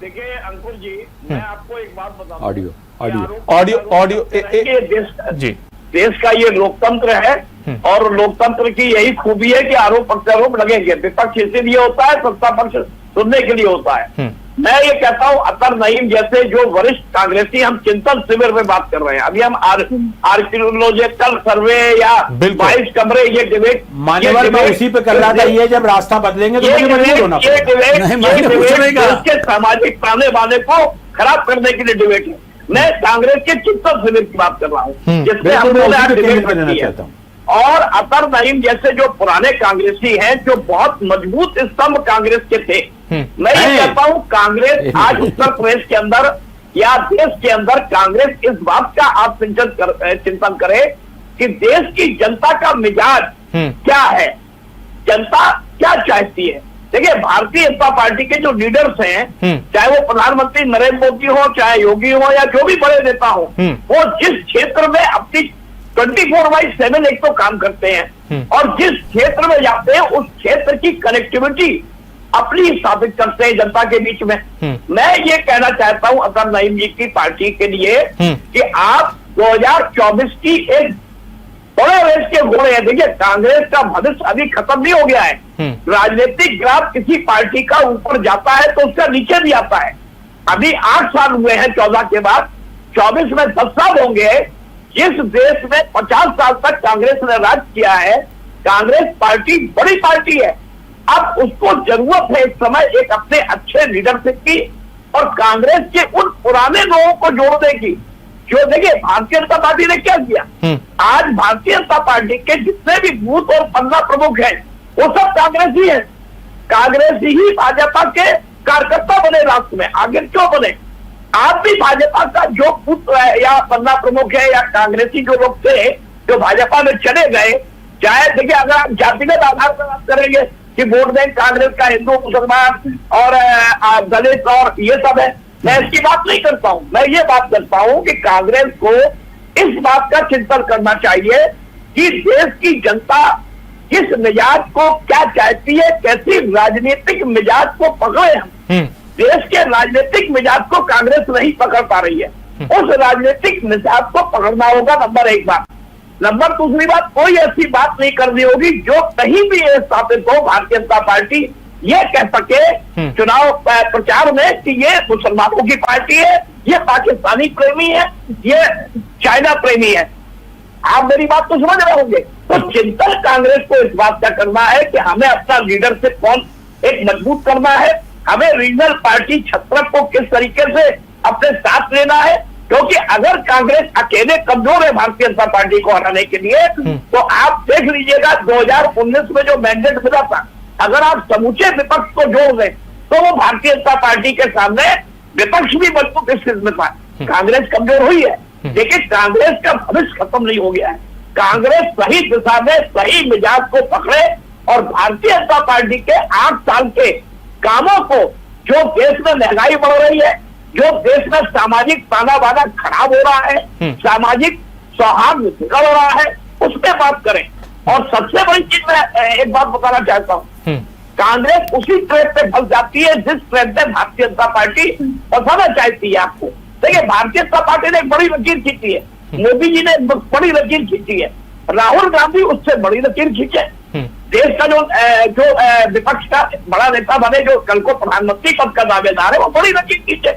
Speaker 6: देखिए अंकुर जी, मैं आपको एक बात बताऊं,
Speaker 1: जी,
Speaker 6: देश का ये लोकतंत्र है और लोकतंत्र की यही खूबी है कि आरोप प्रत्यारोप लगेंगे। विपक्ष इसीलिए होता है, सत्ता पक्ष सुनने के लिए होता है। मैं ये कहता हूँ, अतर नईम जैसे जो वरिष्ठ कांग्रेसी, हम चिंतन शिविर में बात कर रहे हैं, अभी हम आर्कियोलॉजिकल सर्वे या 22 कमरे, ये डिबेट
Speaker 4: मान्यवर मैं उसी पे कर रहा था। ये जब रास्ता बदलेंगे तो
Speaker 6: इसके सामाजिक ताने बाने को खराब करने के लिए डिबेट है। मैं कांग्रेस के चिंतन शिविर की बात कर रहा हूँ, जिसमें हम लोग डिबेट करती है। और अतर नईम जैसे जो पुराने कांग्रेसी हैं, जो बहुत मजबूत स्तंभ कांग्रेस के थे, मैं ये कहता हूं कांग्रेस आज उत्तर प्रदेश के अंदर या देश के अंदर कांग्रेस इस बात का आप चिंतन करे कि देश की जनता का मिजाज क्या है, जनता क्या चाहती है। देखिए, भारतीय जनता पार्टी के जो लीडर्स हैं, चाहे वो प्रधानमंत्री नरेंद्र मोदी हो, चाहे योगी हो, या जो भी बड़े नेता हो, वो जिस क्षेत्र में अपनी 24/7 एक तो काम करते हैं और जिस क्षेत्र में जाते हैं उस क्षेत्र की कनेक्टिविटी अपनी स्थापित करते हैं जनता के बीच में। मैं ये कहना चाहता हूं अतर नईम जी की पार्टी के लिए कि आप 2024 की एक बड़े रेस के घोड़े हैं। देखिए, कांग्रेस का भविष्य अभी खत्म नहीं हो गया है। राजनीतिक ग्राफ किसी पार्टी का ऊपर जाता है तो उसका नीचे भी आता है। अभी 8 साल हुए हैं 14 के बाद, 24 में 10 साल होंगे। जिस देश में 50 साल तक कांग्रेस ने राज किया है, कांग्रेस पार्टी बड़ी पार्टी है। अब उसको जरूरत है इस समय एक अपने अच्छे लीडरशिप की और कांग्रेस के उन पुराने लोगों को जोड़ने की। जो देखिए भारतीय जनता पार्टी ने क्या किया, आज भारतीय जनता पार्टी के जितने भी बूथ और पन्ना प्रमुख हैं वो सब कांग्रेस ही है। कांग्रेस ही भाजपा के कार्यकर्ता बने राष्ट्र में, आगे क्यों बने? आप भी भाजपा का जो बूथ या पन्ना प्रमुख है या कांग्रेसी जो लोग थे जो भाजपा में चले गए, चाहे देखिए अगर आप जातिगत आधार पर बात करेंगे कि वोट बैंक कांग्रेस का हिंदू मुसलमान और दलित और ये सब है, मैं इसकी बात नहीं करता हूं। मैं ये बात करता हूं कि कांग्रेस को इस बात का चिंतन करना चाहिए कि देश की जनता किस मिजाज को क्या चाहती है, कैसी राजनीतिक मिजाज को पकड़े हम। देश के राजनीतिक मिजाज को कांग्रेस नहीं पकड़ पा रही है, उस राजनीतिक मिजाज को पकड़ना होगा, नंबर एक बात। नंबर दूसरी बात, कोई ऐसी बात नहीं करनी होगी जो कहीं भी ये स्थापित हो भारतीय जनता पार्टी ये कह सके चुनाव प्रचार में कि ये मुसलमानों की पार्टी है, ये पाकिस्तानी प्रेमी है, ये चाइना प्रेमी है। आप मेरी बात तो समझ रहे होंगे। तो चिंतन कांग्रेस को इस बात का करना है कि हमें अपना लीडरशिप कौन एक मजबूत करना है, हमें रीजनल पार्टी छत्रक को किस तरीके से अपने साथ लेना है, क्योंकि अगर कांग्रेस अकेले कमजोर है भारतीय जनता पार्टी को हराने के लिए तो आप देख लीजिएगा 2019 में जो मैंडेट मिला था, अगर आप समूचे विपक्ष को जोड़ दें तो वो भारतीय जनता पार्टी के सामने विपक्ष भी मजबूत स्थिति में था। कांग्रेस कमजोर हुई है, लेकिन कांग्रेस का भविष्य खत्म नहीं हो गया है। कांग्रेस सही दिशा में सही मिजाज को पकड़े और भारतीय जनता पार्टी के 8 साल के कामों को, जो देश में महंगाई बढ़ रही है, जो देश में सामाजिक ताना बाना खराब हो रहा है, सामाजिक सौहार्द बिगड़ रहा है, उस पर बात करें। और सबसे बड़ी चीज मैं एक बात बताना चाहता हूँ, कांग्रेस उसी ट्रैप पे फंस जाती है जिस ट्रैप पे भारतीय जनता पार्टी फंसाना चाहती है आपको। देखिए भारतीय जनता पार्टी ने एक बड़ी लकीर खींची है, मोदी जी ने बड़ी लकीर खींची है, राहुल गांधी उससे बड़ी लकीर खींचे। देश का जो विपक्ष का बड़ा नेता बने, जो कल को प्रधानमंत्री पद का दावेदार है, वो बड़ी लकीर खींचे।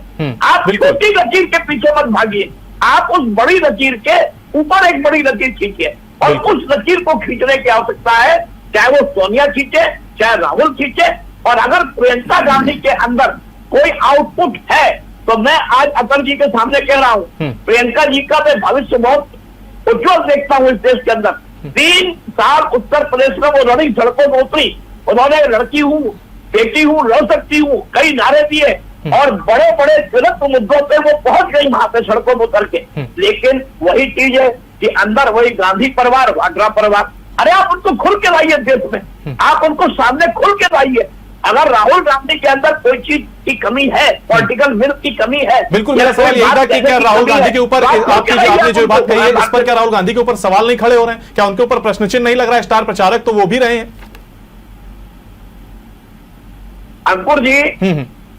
Speaker 6: आप छोटी लकीर के पीछे मत भागिए, आप उस बड़ी लकीर के ऊपर एक बड़ी लकीर खींचिए और उस लकीर को खींचने की आवश्यकता है, चाहे वो सोनिया खींचे चाहे राहुल खींचे। और अगर प्रियंका गांधी के अंदर कोई आउटपुट है तो मैं आज अटल जी के सामने कह रहा हूँ, प्रियंका जी का मैं भविष्य बहुत उज्जवल देखता हूँ इस देश के अंदर। 3 साल उत्तर प्रदेश में वो लड़ी, सड़कों में उतरी, उन्होंने लड़की हूँ, बेटी हूँ, लड़ सकती हूँ, कई नारे दिए और बड़े बड़े गलत मुद्दों पे वो पहुंच गई वहां पे सड़कों में उतर के। लेकिन वही चीज है कि अंदर वही गांधी परिवार, वाड्रा परिवार, अरे आप उनको खुल के लाइए देश में, आप उनको सामने खुल के लाइए। अगर राहुल गांधी के अंदर कोई चीज की कमी है, पॉलिटिकल विल की कमी है,
Speaker 1: बिल्कुल मेरा सवाल यही था कि क्या राहुल गांधी के ऊपर आपने जो बात कही है इस पर क्या राहुल गांधी के ऊपर सवाल नहीं खड़े हो रहे हैं? क्या उनके ऊपर प्रश्न चिन्ह नहीं लग रहा है? स्टार प्रचारक तो वो भी रहे हैं।
Speaker 6: अंकुर जी,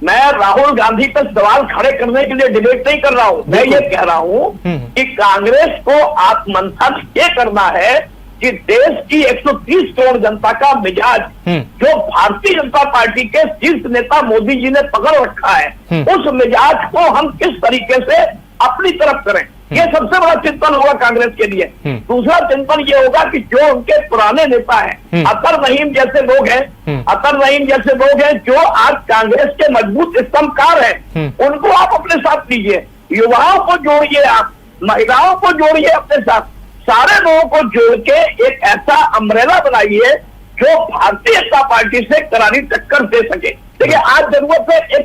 Speaker 6: मैं राहुल गांधी पर सवाल खड़े करने के लिए डिबेट नहीं कर रहा हूं, मैं ये कह रहा हूं कि कांग्रेस को आत्ममंथन ये करना है कि देश की 130 करोड़ जनता का मिजाज जो भारतीय जनता पार्टी के शीर्ष नेता मोदी जी ने पकड़ रखा है, उस मिजाज को हम किस तरीके से अपनी तरफ करें, ये सबसे बड़ा चिंतन होगा कांग्रेस के लिए। दूसरा चिंतन ये होगा कि जो उनके पुराने नेता हैं, अतर नईम जैसे लोग हैं, अतर नईम जैसे लोग हैं जो आज कांग्रेस के मजबूत स्तंभकार हैं, उनको आप अपने साथ लीजिए, युवाओं को जोड़िए, आप महिलाओं को जोड़िए अपने साथ, सारे लोगों को जोड़ के एक ऐसा अम्ब्रेला बनाइए जो भारतीय जनता पार्टी से करारी टक्कर दे सके। देखिए आज जरूरत है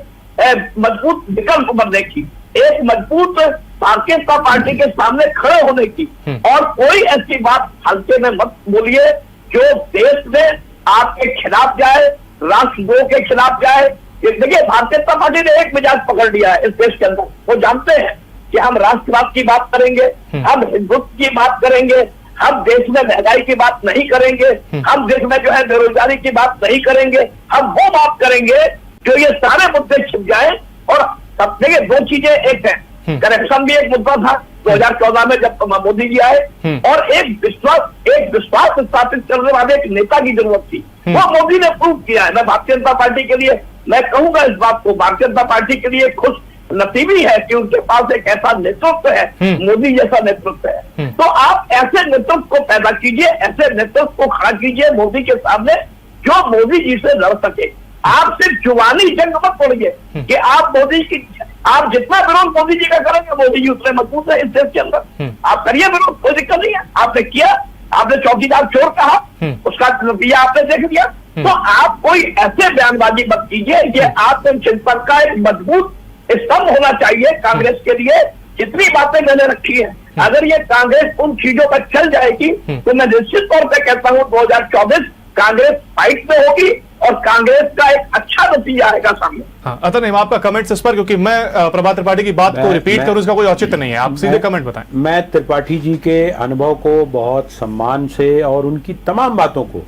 Speaker 6: एक मजबूत विकल्प बनने की, एक मजबूत भारतीय जनता पार्टी के सामने खड़े होने की, और कोई ऐसी बात हल्के में मत बोलिए जो देश में आपके खिलाफ जाए, राष्ट्रद्रोह के खिलाफ जाए। देखिए भारतीय जनता पार्टी ने एक मिजाज पकड़ लिया है इस देश के अंदर, वो जानते हैं कि हम राष्ट्रवाद की बात करेंगे, हम हिंदुत्व की बात करेंगे, हम देश में महंगाई की बात नहीं करेंगे, हम देश में जो है बेरोजगारी की बात नहीं करेंगे, हम वो बात करेंगे जो ये सारे मुद्दे छिप जाए। और अब देखिए दो चीजें, एक है करप्शन भी एक मुद्दा था 2014 में जब मोदी जी आए, और एक विश्वास स्थापित करने वाले एक नेता की जरूरत थी, वो मोदी ने प्रूव किया है। मैं भारतीय जनता पार्टी के लिए मैं कहूंगा इस बात को, भारतीय जनता पार्टी के लिए खुश नसीबी है कि उनके पास एक ऐसा नेतृत्व है, मोदी जैसा नेतृत्व है। तो आप ऐसे नेतृत्व को पैदा कीजिए, ऐसे नेतृत्व को खड़ा कीजिए मोदी के सामने, जो मोदी जी से लड़ सके। आप सिर्फ जुबानी जंग मत पड़िए कि आप मोदी की, आप जितना विरोध मोदी जी का करेंगे मोदी जी उतने मजबूत है इस देश के अंदर। आप करिए विरोध, कोई दिक्कत नहीं है। आपने किया, आपने चौकीदार चोर कहा, उसका नतीजा आपने देख लिया। तो आप कोई ऐसे बयानबाजी मत कीजिए। ये आत्मचिंतन का एक मजबूत स्तंभ होना चाहिए कांग्रेस के लिए। जितनी बातें मैंने रखी है, अगर ये कांग्रेस उन चीजों पर चल जाएगी तो मैं निश्चित तौर पर कहता हूं 2024 कांग्रेस फाइट में होगी और कांग्रेस का एक अच्छा नतीजा आएगा सामने।
Speaker 1: हाँ, अतः नहीं, आपका कमेंट्स इस पर, क्योंकि मैं प्रभात त्रिपाठी की बात को रिपीट करूं इसका कोई औचित्य नहीं है। आप सीधे कमेंट बताएं।
Speaker 4: मैं त्रिपाठी जी के अनुभव को बहुत सम्मान से और उनकी तमाम बातों को,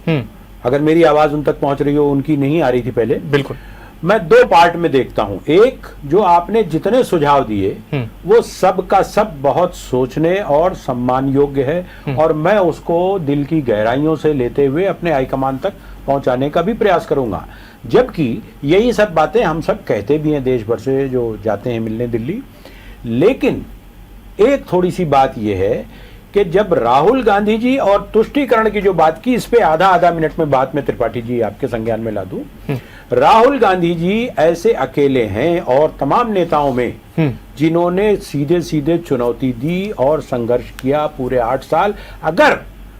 Speaker 4: अगर मेरी आवाज उन तक पहुंच रही हो, उनकी नहीं आ रही थी पहले,
Speaker 1: बिल्कुल,
Speaker 4: मैं दो पार्ट में देखता हूं। एक, जो आपने जितने सुझाव दिए वो सब का सब बहुत सोचने और सम्मान योग्य है और मैं उसको दिल की गहराइयों से लेते हुए अपने हाईकमान तक पहुंचाने का भी प्रयास करूंगा। जबकि यही सब बातें हम सब कहते भी हैं देश भर से जो जाते हैं मिलने दिल्ली। लेकिन एक थोड़ी सी बात यह है कि जब राहुल गांधी जी और तुष्टीकरण की जो बात की, इस पे आधा मिनट में बात में त्रिपाठी जी आपके संज्ञान में ला दूं। राहुल गांधी जी ऐसे अकेले हैं और तमाम नेताओं में जिन्होंने सीधे सीधे चुनौती दी और संघर्ष किया पूरे 8 साल। अगर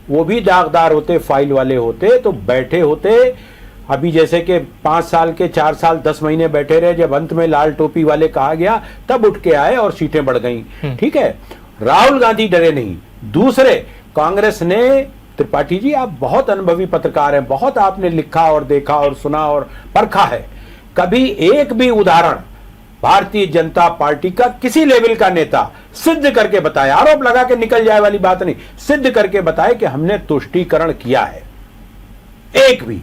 Speaker 4: वो भी दागदार होते, फाइल वाले होते तो बैठे होते। अभी जैसे कि 5 साल के 4 साल 10 महीने बैठे रहे, जब अंत में लाल टोपी वाले कहा गया तब उठ के आए और सीटें बढ़ गईं। ठीक है, राहुल गांधी डरे नहीं। दूसरे, कांग्रेस ने, त्रिपाठी जी आप बहुत अनुभवी पत्रकार हैं, बहुत आपने लिखा और देखा और सुना और परखा है। कभी एक भी उदाहरण भारतीय जनता पार्टी का किसी लेवल का नेता सिद्ध करके बताए, आरोप लगा के निकल जाए वाली बात नहीं, सिद्ध करके बताए कि हमने तुष्टीकरण किया है? एक भी।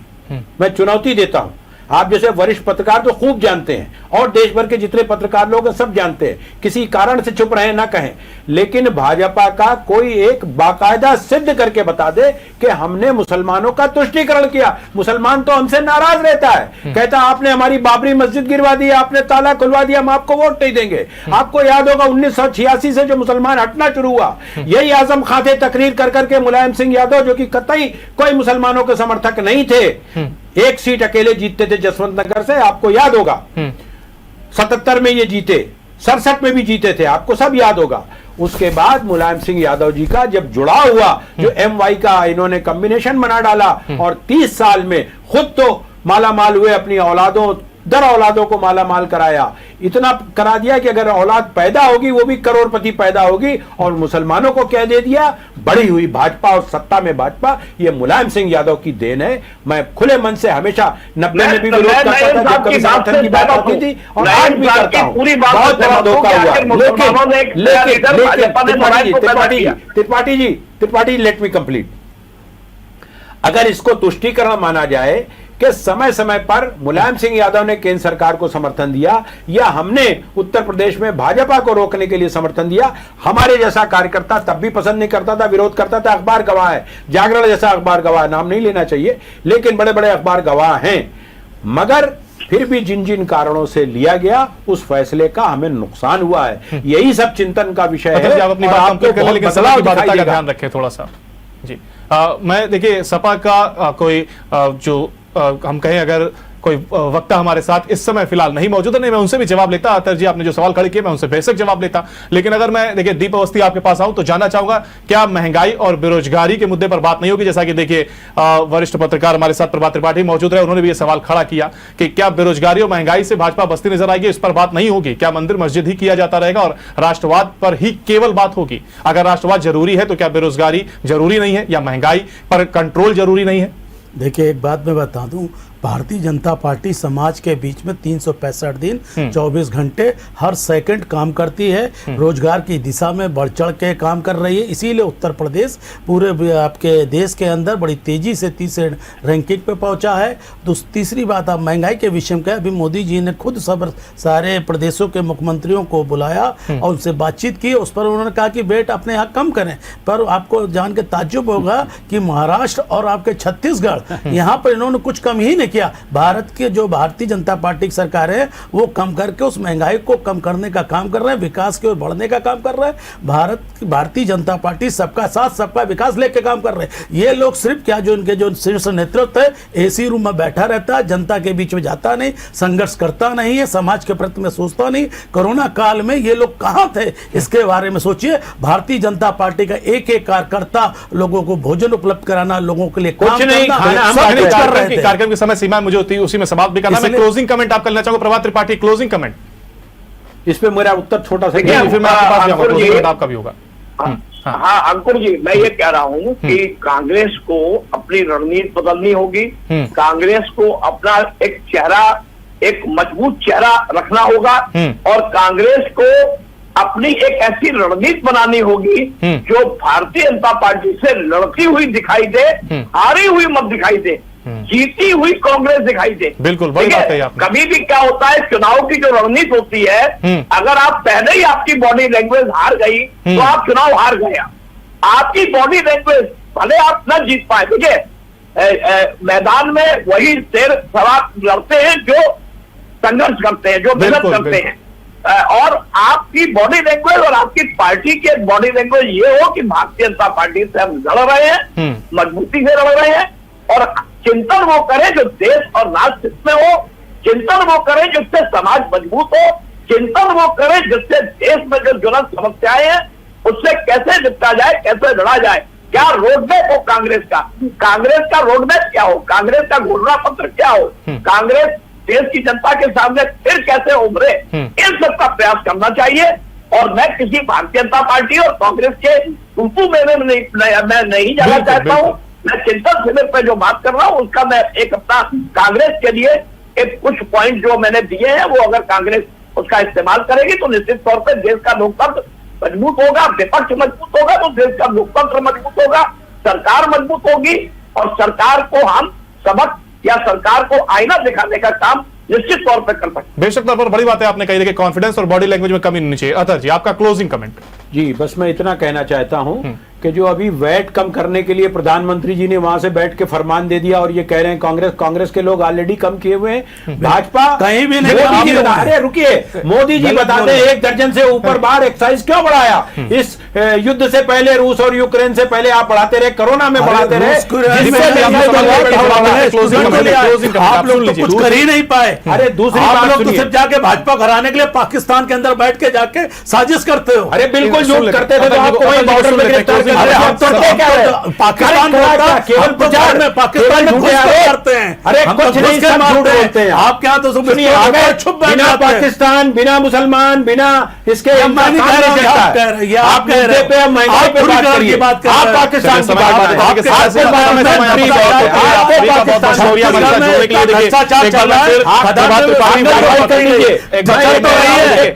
Speaker 4: मैं चुनौती देता हूं, आप जैसे वरिष्ठ पत्रकार तो खूब जानते हैं और देश भर के जितने पत्रकार लोग हैं सब जानते हैं, किसी कारण से चुप रहे ना कहें, लेकिन भाजपा का कोई एक बाकायदा सिद्ध करके बता दे कि हमने मुसलमानों का तुष्टीकरण किया। मुसलमान तो हमसे नाराज रहता है, कहता आपने हमारी बाबरी मस्जिद गिरवा दी, आपने ताला खुलवा दिया, हम आपको वोट नहीं देंगे। आपको याद होगा 1986 से जो मुसलमान हटना शुरू हुआ, यही आजम खां थे तकरीर कर करके मुलायम सिंह यादव, जो कि कतई कोई मुसलमानों के समर्थक नहीं थे, एक सीट अकेले जीतते थे जसवंत नगर से, आपको याद होगा। 77 में ये जीते, 67 में भी जीते थे, आपको सब याद होगा। उसके बाद मुलायम सिंह यादव जी का जब जुड़ाव हुआ, जो MY का इन्होंने कॉम्बिनेशन बना डाला और 30 साल में खुद तो मालामाल हुए, अपनी औलादों दर औलादों को मालामाल कराया, इतना करा दिया कि अगर औलाद पैदा होगी वो भी करोड़पति पैदा होगी। और मुसलमानों को कह दे दिया बढ़ी हुई भाजपा और सत्ता में भाजपा, ये मुलायम सिंह यादव की देन है। मैं खुले मन से हमेशा 90 में भी विरोध करता था जब कभी समर्थन की बात आती थी और आज भी करता हूं। बहुत बड़ा धोखा हुआ। लेकिन त्रिपाठी लेट मी कंप्लीट। अगर इसको तुष्टीकरण माना जाए कि समय समय पर मुलायम सिंह यादव ने केंद्र सरकार को समर्थन दिया या हमने उत्तर प्रदेश में भाजपा को रोकने के लिए समर्थन दिया, हमारे जैसा कार्यकर्ता तब भी पसंद नहीं करता था, विरोध करता था। अखबार गवाह है, जागरण जैसा अखबार गवाह, नाम नहीं लेना चाहिए, लेकिन बड़े बड़े अखबार गवाह हैं। मगर फिर भी जिन जिन कारणों से लिया गया उस फैसले का हमें नुकसान हुआ है। यही सब चिंतन का विषय है।
Speaker 1: आप अपनी बात कंप्लीट करें, लेकिन समय की बाध्यता का ध्यान रखें थोड़ा सा जी। मैं देखिए सपा का कोई जो हम कहें अगर कोई वक्ता हमारे साथ इस समय फिलहाल नहीं मौजूद है, नहीं मैं उनसे भी जवाब लेता, अतर जी आपने जो सवाल खड़े किए मैं उनसे बेशक जवाब लेता। लेकिन अगर मैं देखिए दीप अवस्थी आपके पास आऊं तो जानना चाहूंगा क्या महंगाई और बेरोजगारी के मुद्दे पर बात नहीं होगी? जैसा कि देखिए वरिष्ठ पत्रकार हमारे साथ प्रभात त्रिपाठी मौजूद रहे, उन्होंने भी यह सवाल खड़ा किया कि क्या बेरोजगारी और महंगाई से भाजपा बस्ती नजर आएगी, इस पर बात नहीं होगी? क्या मंदिर मस्जिद ही किया जाता रहेगा और राष्ट्रवाद पर ही केवल बात होगी? अगर राष्ट्रवाद जरूरी है तो क्या बेरोजगारी जरूरी नहीं है या महंगाई पर कंट्रोल जरूरी नहीं है?
Speaker 5: देखिए एक बात मैं बता दूं, भारतीय जनता पार्टी समाज के बीच में 365 दिन 24 घंटे हर सेकंड काम करती है, रोजगार की दिशा में बढ़ चढ़ के काम कर रही है। इसीलिए उत्तर प्रदेश पूरे आपके देश के अंदर बड़ी तेजी से तीसरे रैंकिंग पे पहुंचा है। तो तीसरी बात, आप महंगाई के विषय में कहा, अभी मोदी जी ने खुद सब सारे प्रदेशों के मुख्यमंत्रियों को बुलाया और उनसे बातचीत की। उस पर उन्होंने कहा कि वेट अपने यहाँ कम करें। पर आपको जान के ताज्जुब होगा कि महाराष्ट्र और आपके छत्तीसगढ़ यहाँ पर इन्होंने कुछ कम ही नहीं किया। भारत की जो भारतीय जनता पार्टी की सरकार है वो कम करके उस महंगाई को कम करने का काम कर रहे हैं, विकास की ओर बढ़ने का काम कर रहे हैं। भारतीय जनता पार्टी सबका साथ सबका विकास लेके काम कर रहे हैं। ये लोग सिर्फ क्या, जो इनके जो शीर्ष नेतृत्व है एसी रूम में बैठा रहता है, जनता के बीच में जाता नहीं, संघर्ष करता नहीं है, समाज के प्रति में सोचता नहीं। कोरोना काल में ये लोग कहां थे इसके बारे में सोचिए। भारतीय जनता पार्टी का एक एक कार्यकर्ता लोगों को भोजन उपलब्ध कराना, लोगों के लिए काम करना, सब कुछ कर रहे थे।
Speaker 1: कार्यक्रम की समय सीमा मुझे होती है, उसी में समाप्त भी करना। मैं क्लोजिंग कमेंट आप करना चाहूंगा प्रभात त्रिपाठी, क्लोजिंग कमेंट
Speaker 4: इस पे मेरा उत्तर छोटा सा,
Speaker 1: फिर मैं आपके पास जाऊंगा, क्लोजिंग कमेंट आपका भी होगा।
Speaker 6: हाँ अंकुर जी, मैं ये कह रहा हूँ कि कांग्रेस को अपनी रणनीति बदलनी होगी। कांग्रेस को अपना एक चेहरा, एक मजबूत चेहरा रखना होगा और कांग्रेस को अपनी एक ऐसी रणनीति बनानी होगी जो भारतीय जनता पार्टी से लड़ती हुई दिखाई दे, हारी हुई मत दिखाई दे, जीती हुई कांग्रेस दिखाई दे।
Speaker 1: बिल्कुल, वही बात कही आपने।
Speaker 6: कभी भी क्या होता है, चुनाव की जो रणनीति होती है, अगर आप पहले ही आपकी बॉडी लैंग्वेज हार गई तो आप चुनाव हार गए। आपकी बॉडी लैंग्वेज भले आप न जीत पाए, देखिए मैदान में वही शेर सवार लड़ते हैं जो संघर्ष करते हैं, जो मेहनत करते हैं। और आपकी बॉडी लैंग्वेज और आपकी पार्टी के बॉडी लैंग्वेज ये हो कि भारतीय जनता पार्टी से हम लड़ रहे हैं, मजबूती से लड़ रहे हैं और चिंतन वो करें जो देश और राष्ट्र में हो, चिंतन वो करें जिससे समाज मजबूत हो, चिंतन वो करें जिससे देश में जो ज्वलंत समस्याएं हैं उससे कैसे निपटा जाए, कैसे लड़ा जाए। क्या रोडमैप हो कांग्रेस का रोडमैप क्या हो, कांग्रेस का घोषणा पत्र क्या हो, कांग्रेस देश की जनता के सामने फिर कैसे उभरे, इन सब का प्रयास करना चाहिए। और मैं किसी भारतीय जनता पार्टी और कांग्रेस के तू में मैं नहीं जाना चाहता हूँ। मैं चिंतन शिविर पे जो बात कर रहा हूँ उसका मैं एक अपना कांग्रेस के लिए एक कुछ पॉइंट जो मैंने दिए हैं, वो अगर कांग्रेस उसका इस्तेमाल करेगी तो निश्चित तौर पर देश का लोकतंत्र मजबूत होगा, विपक्ष मजबूत होगा तो देश का लोकतंत्र मजबूत होगा, सरकार मजबूत होगी और सरकार को हम सबक या सरकार को आईना दिखाने का काम निश्चित तौर पर कर सकते।
Speaker 1: बेशक तौर पर बड़ी बात है आपने कही, देखिए कॉन्फिडेंस और बॉडी लैंग्वेज में कमी नहीं होनी चाहिए। अतः जी आपका क्लोजिंग कमेंट।
Speaker 4: जी बस मैं इतना कहना चाहता हूं कि जो अभी वैट कम करने के लिए प्रधानमंत्री जी ने वहां से बैठ के फरमान दे दिया और ये कह रहे हैं कांग्रेस के लोग ऑलरेडी कम किए हुए हैं, भाजपा
Speaker 5: कहीं भी नहीं।
Speaker 4: अरे रुकिए, मोदी जी बताते हैं 1 दर्जन से ऊपर बार एक्साइज क्यों बढ़ाया? इस युद्ध से पहले, रूस और यूक्रेन से पहले आप बढ़ाते रहे, कोरोना में बढ़ाते रहे,
Speaker 5: आप लोग तो कुछ कर ही नहीं पाए।
Speaker 4: अरे दूसरी
Speaker 5: आप लोग तो
Speaker 4: बात
Speaker 5: सिर्फ जाके भाजपा कराने के लिए पाकिस्तान के अंदर बैठ के जाके साजिश करते हो।
Speaker 4: अरे बिल्कुल झूठ करते थे तो आपको वही बॉर्डर पे गिरफ्तार कर,
Speaker 5: अरे हम तो क्या है, पाकिस्तान
Speaker 4: केवल प्रचार
Speaker 5: में पाकिस्तान में घुस करते हैं।
Speaker 4: अरे कुछ नहीं, सब झूठ बोलते हैं।
Speaker 5: आप क्या तो
Speaker 4: सुनिए, बिना पाकिस्तान, बिना मुसलमान, बिना इसके आप मुद्दे पे महंगाई पे बात करिए, आप पाकिस्तान की बात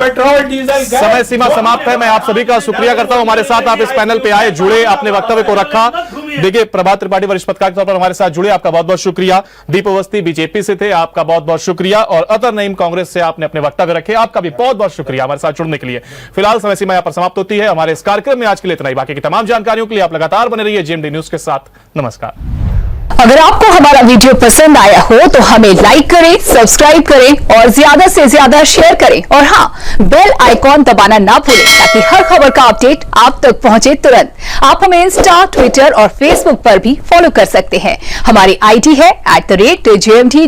Speaker 4: पेट्रोल डीजल
Speaker 1: समय सीमा समाप्त है। मैं आप सभी का शुक्रिया करता हूं, हमारे साथ आप इस पैनल पे आए, जुड़े, अपने वक्तव्य को रखा। देखिए प्रभात त्रिपाठी वरिष्ठ पत्रकार के तौर पर हमारे साथ जुड़े, आपका बहुत बहुत शुक्रिया। दीप अवस्थी बीजेपी से थे, आपका बहुत बहुत शुक्रिया। और अतर नईम कांग्रेस से आपने अपने वक्तव्य रखे, आपका भी बहुत बहुत शुक्रिया हमारे साथ जुड़ने के लिए। फिलहाल समय सीमा यहां पर समाप्त होती है। हमारे इस कार्यक्रम में आज के लिए इतना ही। बाकी की तमाम जानकारियों के लिए आप लगातार बने रहिए जेएमडी न्यूज के साथ। नमस्कार।
Speaker 7: अगर आपको हमारा वीडियो पसंद आया हो तो हमें लाइक करें, सब्सक्राइब करें और ज्यादा से ज्यादा शेयर करें। और हां, बेल आइकॉन दबाना ना भूलें ताकि हर खबर का अपडेट आप तक पहुंचे तुरंत। आप हमें इंस्टा, ट्विटर और फेसबुक पर भी फॉलो कर सकते हैं। हमारी आईडी है @JMD